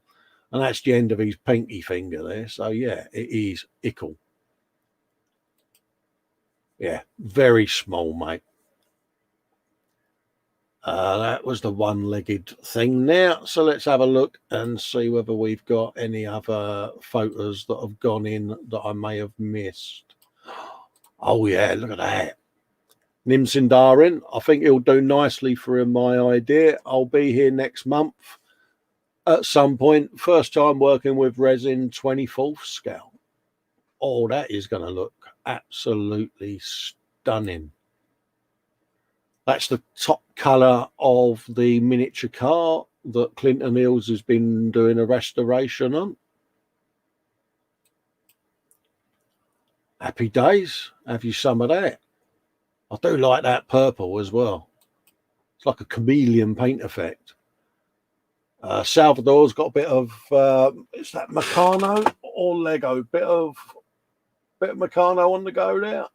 And that's the end of his pinky finger there. So yeah, it is ickle. Yeah, very small, mate. That was the one-legged thing there. So let's have a look and see whether we've got any other photos that have gone in that I may have missed. Oh, yeah, look at that. Nimsindarin, I think he'll do nicely for my idea. I'll be here next month at some point. First time working with resin, 24th scale. Oh, that is going to look absolutely stunning. That's the top colour of the miniature car that Clinton Hills has been doing a restoration on. Happy days. Have you some of that? I do like that purple as well. It's like a chameleon paint effect. Salvador's got a bit of, is that Meccano or Lego? Bit of Meccano on the go there.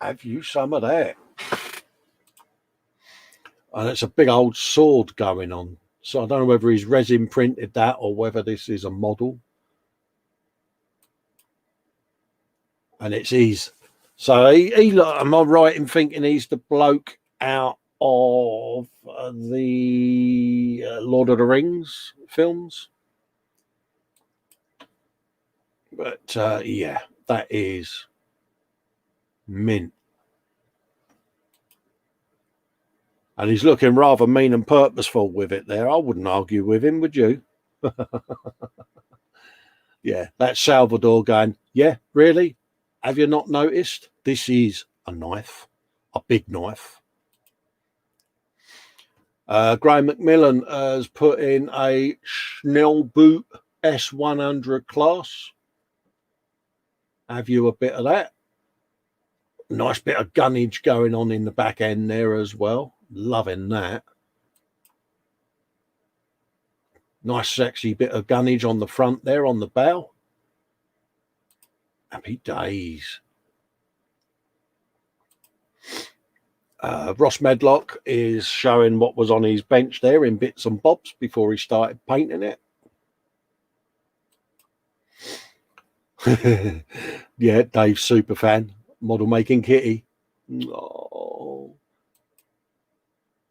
Have you some of that? And it's a big old sword going on. So I don't know whether he's resin printed that or whether this is a model. And it's his. So he am I right in thinking he's the bloke out of the Lord of the Rings films? But yeah, that is mint. And he's looking rather mean and purposeful with it there. I wouldn't argue with him, would you? Yeah, that's Salvador going, yeah, really? Have you not noticed? This is a knife, a big knife. Graham McMillan has put in a Schnellboot S100 class. Have you a bit of that? Nice bit of gunnage going on in the back end there as well. Loving that. Nice sexy bit of gunnage on the front there on the bow. Happy days. Ross Medlock is showing what was on his bench there in bits and bobs before he started painting it. Yeah, Dave's super fan. Model making kitty. Oh.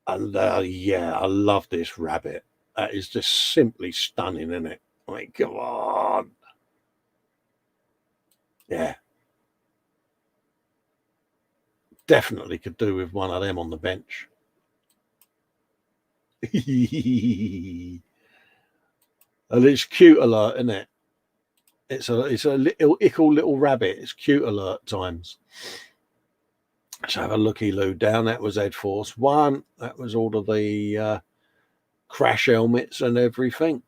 And yeah, I love this rabbit. That is just simply stunning, isn't it? I mean, come on. Yeah. Definitely could do with one of them on the bench. And it's cute alert, isn't it? It's a little ickle little rabbit. It's cute alert times. Let's have a looky-loo down. That was Ed Force 1. That was all of the crash helmets and everything.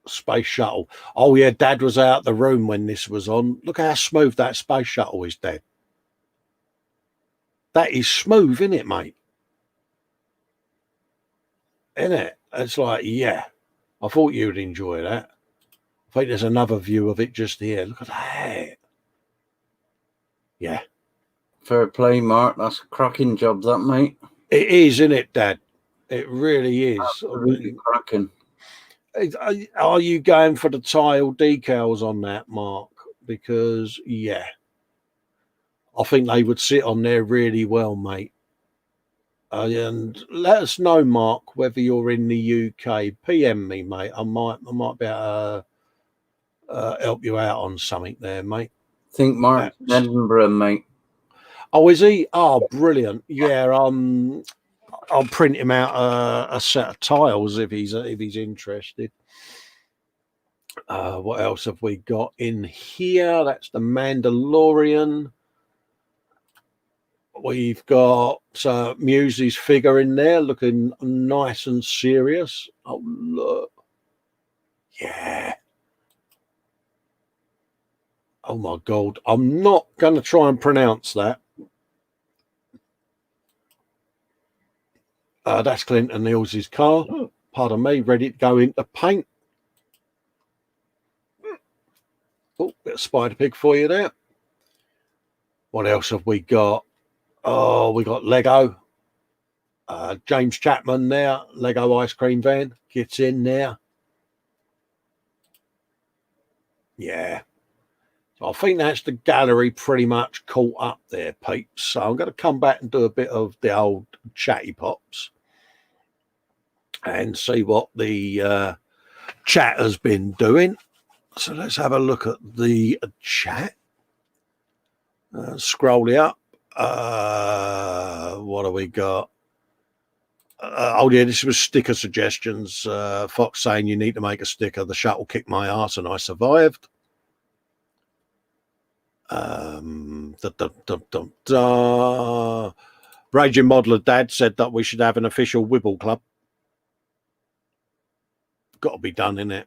Space shuttle. Oh yeah, Dad was out the room when this was on. Look how smooth that space shuttle is, Dad. That is smooth, isn't it, mate? Isn't it? It's like, yeah. I thought you'd enjoy that. I think there's another view of it just here. Look at that. Yeah. Fair play, Mark. That's a cracking job, that, mate. It is, isn't it, Dad? It really is. Absolutely cracking. Are you going for the tile decals on that, Mark? Because, yeah, I think they would sit on there really well, mate. And let us know, Mark, whether you're in the UK. PM me, mate. I might be able to help you out on something there, mate. I think Mark's in Edinburgh, mate. Oh, is he? Oh, brilliant. Yeah, I'll print him out a set of tiles if he's interested. What else have we got in here? That's the Mandalorian. We've got Musie's figure in there looking nice and serious. Oh, look. Yeah. Oh, my God. I'm not going to try and pronounce that. That's Clinton Nils's car. Pardon me. Ready to go into paint. Oh, bit of Spider Pig for you there. What else have we got? Oh, we got Lego. James Chapman there. Lego ice cream van. Gets in there. Yeah. So I think that's the gallery pretty much caught up there, peeps. So I'm going to come back and do a bit of the old chatty pops and see what the chat has been doing. So let's have a look at the chat. Scroll it up. What have we got? Oh yeah, this was sticker suggestions. Fox saying you need to make a sticker. The shuttle kicked my ass and I survived. Raging Modeler Dad said that we should have an official Wibble club. Got to be done, innit?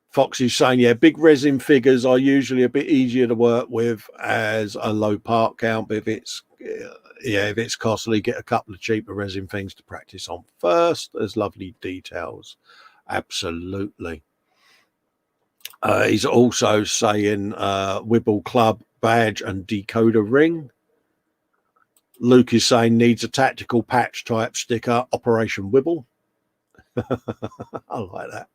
Fox is saying, yeah, big resin figures are usually a bit easier to work with as a low part count, but if it's costly, get a couple of cheaper resin things to practice on first. There's lovely details. Absolutely. He's also saying Wibble Club badge and decoder ring. Luke is saying needs a tactical patch type sticker, Operation Wibble. I like that.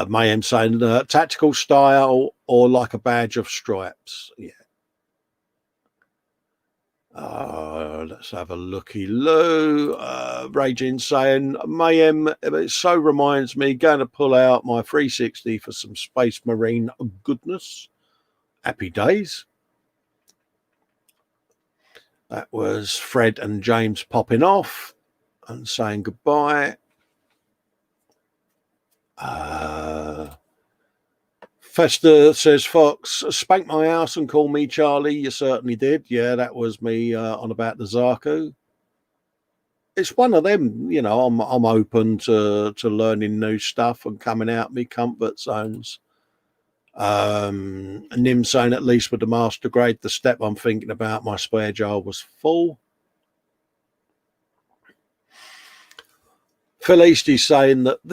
Mayhem saying tactical style or like a badge of stripes. Yeah. Let's have a looky-loo. Raging saying, Mayhem, it so reminds me, going to pull out my 360 for some Space Marine goodness. Happy days. That was Fred and James popping off and saying goodbye. Festa says, Fox, spank my house and call me Charlie. You certainly did. Yeah, that was me on about the Zaku. It's one of them, you know, I'm open to learning new stuff and coming out of my comfort zones. Nim saying, at least with the master grade, the step I'm thinking about, my spare jar was full. Phil East is saying that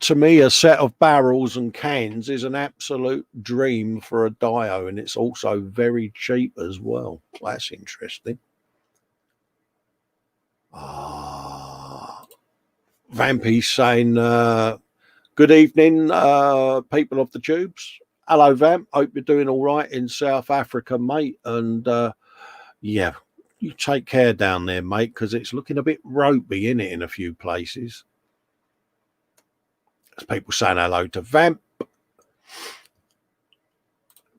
to me, a set of barrels and cans is an absolute dream for a dio, and it's also very cheap as well. That's interesting. Vampy's saying, good evening, people of the tubes. Hello, Vamp. Hope you're doing all right in South Africa, mate. And yeah, you take care down there, mate, because it's looking a bit ropey, isn't it, in a few places. There's people saying hello to Vamp.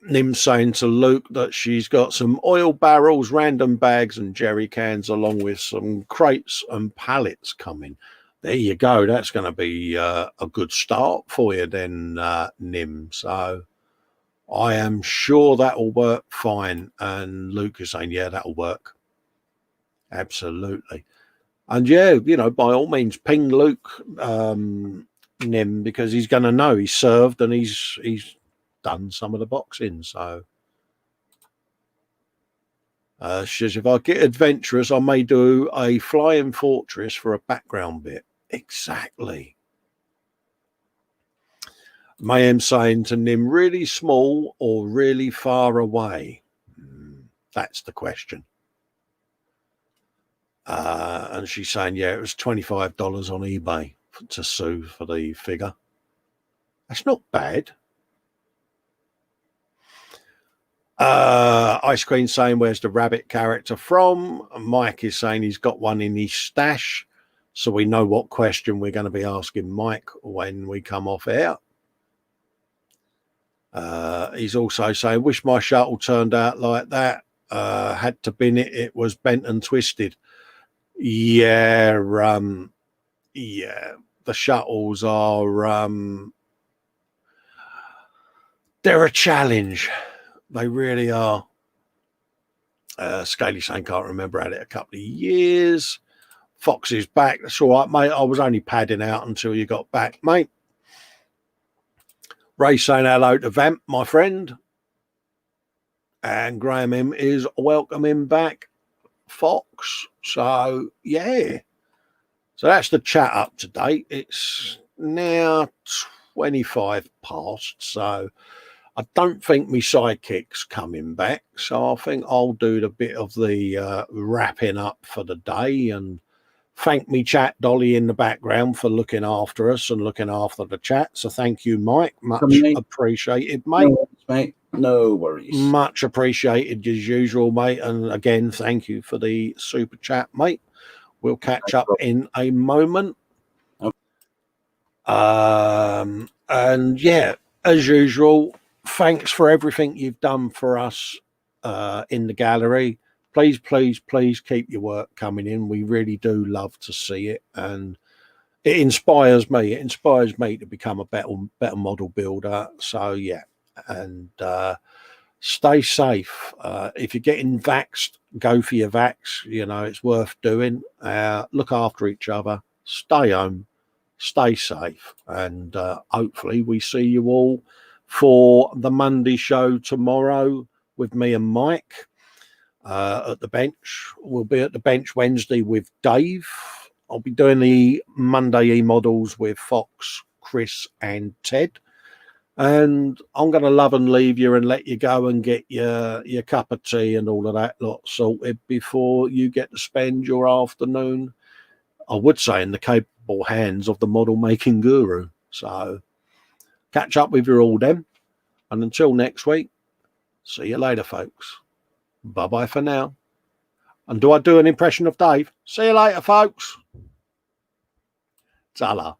Nim saying to Luke that she's got some oil barrels, random bags and jerry cans, along with some crates and pallets coming. There you go. That's going to be a good start for you then, Nim. So I am sure that will work fine. And Luke is saying, yeah, that'll work. Absolutely. And yeah, you know, by all means, ping Luke, Nim, because he's going to know he's served and he's done some of the boxing. So she says, if I get adventurous, I may do a flying fortress for a background bit. Exactly. Mayhem saying to Nim, really small or really far away? That's the question. And she's saying, yeah, it was $25 on eBay to sue for the figure. That's not bad. Ice Queen saying, where's the rabbit character from? Mike is saying he's got one in his stash, so we know what question we're going to be asking Mike when we come off air. He's also saying, wish my shuttle turned out like that. Had to bin it. It was bent and twisted. Yeah, yeah. The shuttles are they're a challenge. They really are. Scaly saying, can't remember, had it a couple of years. Fox is back. That's all right, mate. I was only padding out until you got back, mate. Ray saying hello to Vamp, my friend. And Graham M is welcoming back Fox. So, yeah. So that's the chat up to date. It's now 25 past. So I don't think my sidekick's coming back. So I think I'll do the bit of the wrapping up for the day and thank me chat Dolly in the background for looking after us and looking after the chat. So thank you, Mike. Much appreciated, mate. No worries, mate. No worries. Much appreciated as usual, mate. And again, thank you for the super chat, mate. We'll catch up in a moment. Okay. And yeah, as usual, thanks for everything you've done for us in the gallery. Please, please, please keep your work coming in. We really do love to see it, and it inspires me. It inspires me to become a better model builder. So yeah, and stay safe. If you're getting vaxxed, go for your vax. You know, it's worth doing. Look after each other. Stay home. Stay safe, and hopefully we see you all for the Monday show tomorrow with me and Mike at the bench. We'll be at the bench Wednesday with Dave. I'll be doing the Monday e-models with Fox, Chris and Ted. And I'm going to love and leave you and let you go and get your cup of tea and all of that lot sorted before you get to spend your afternoon, I would say, in the capable hands of the model making guru. So catch up with you all then. And until next week, see you later, folks. Bye-bye for now. And do I do an impression of Dave? See you later, folks. Ta-la.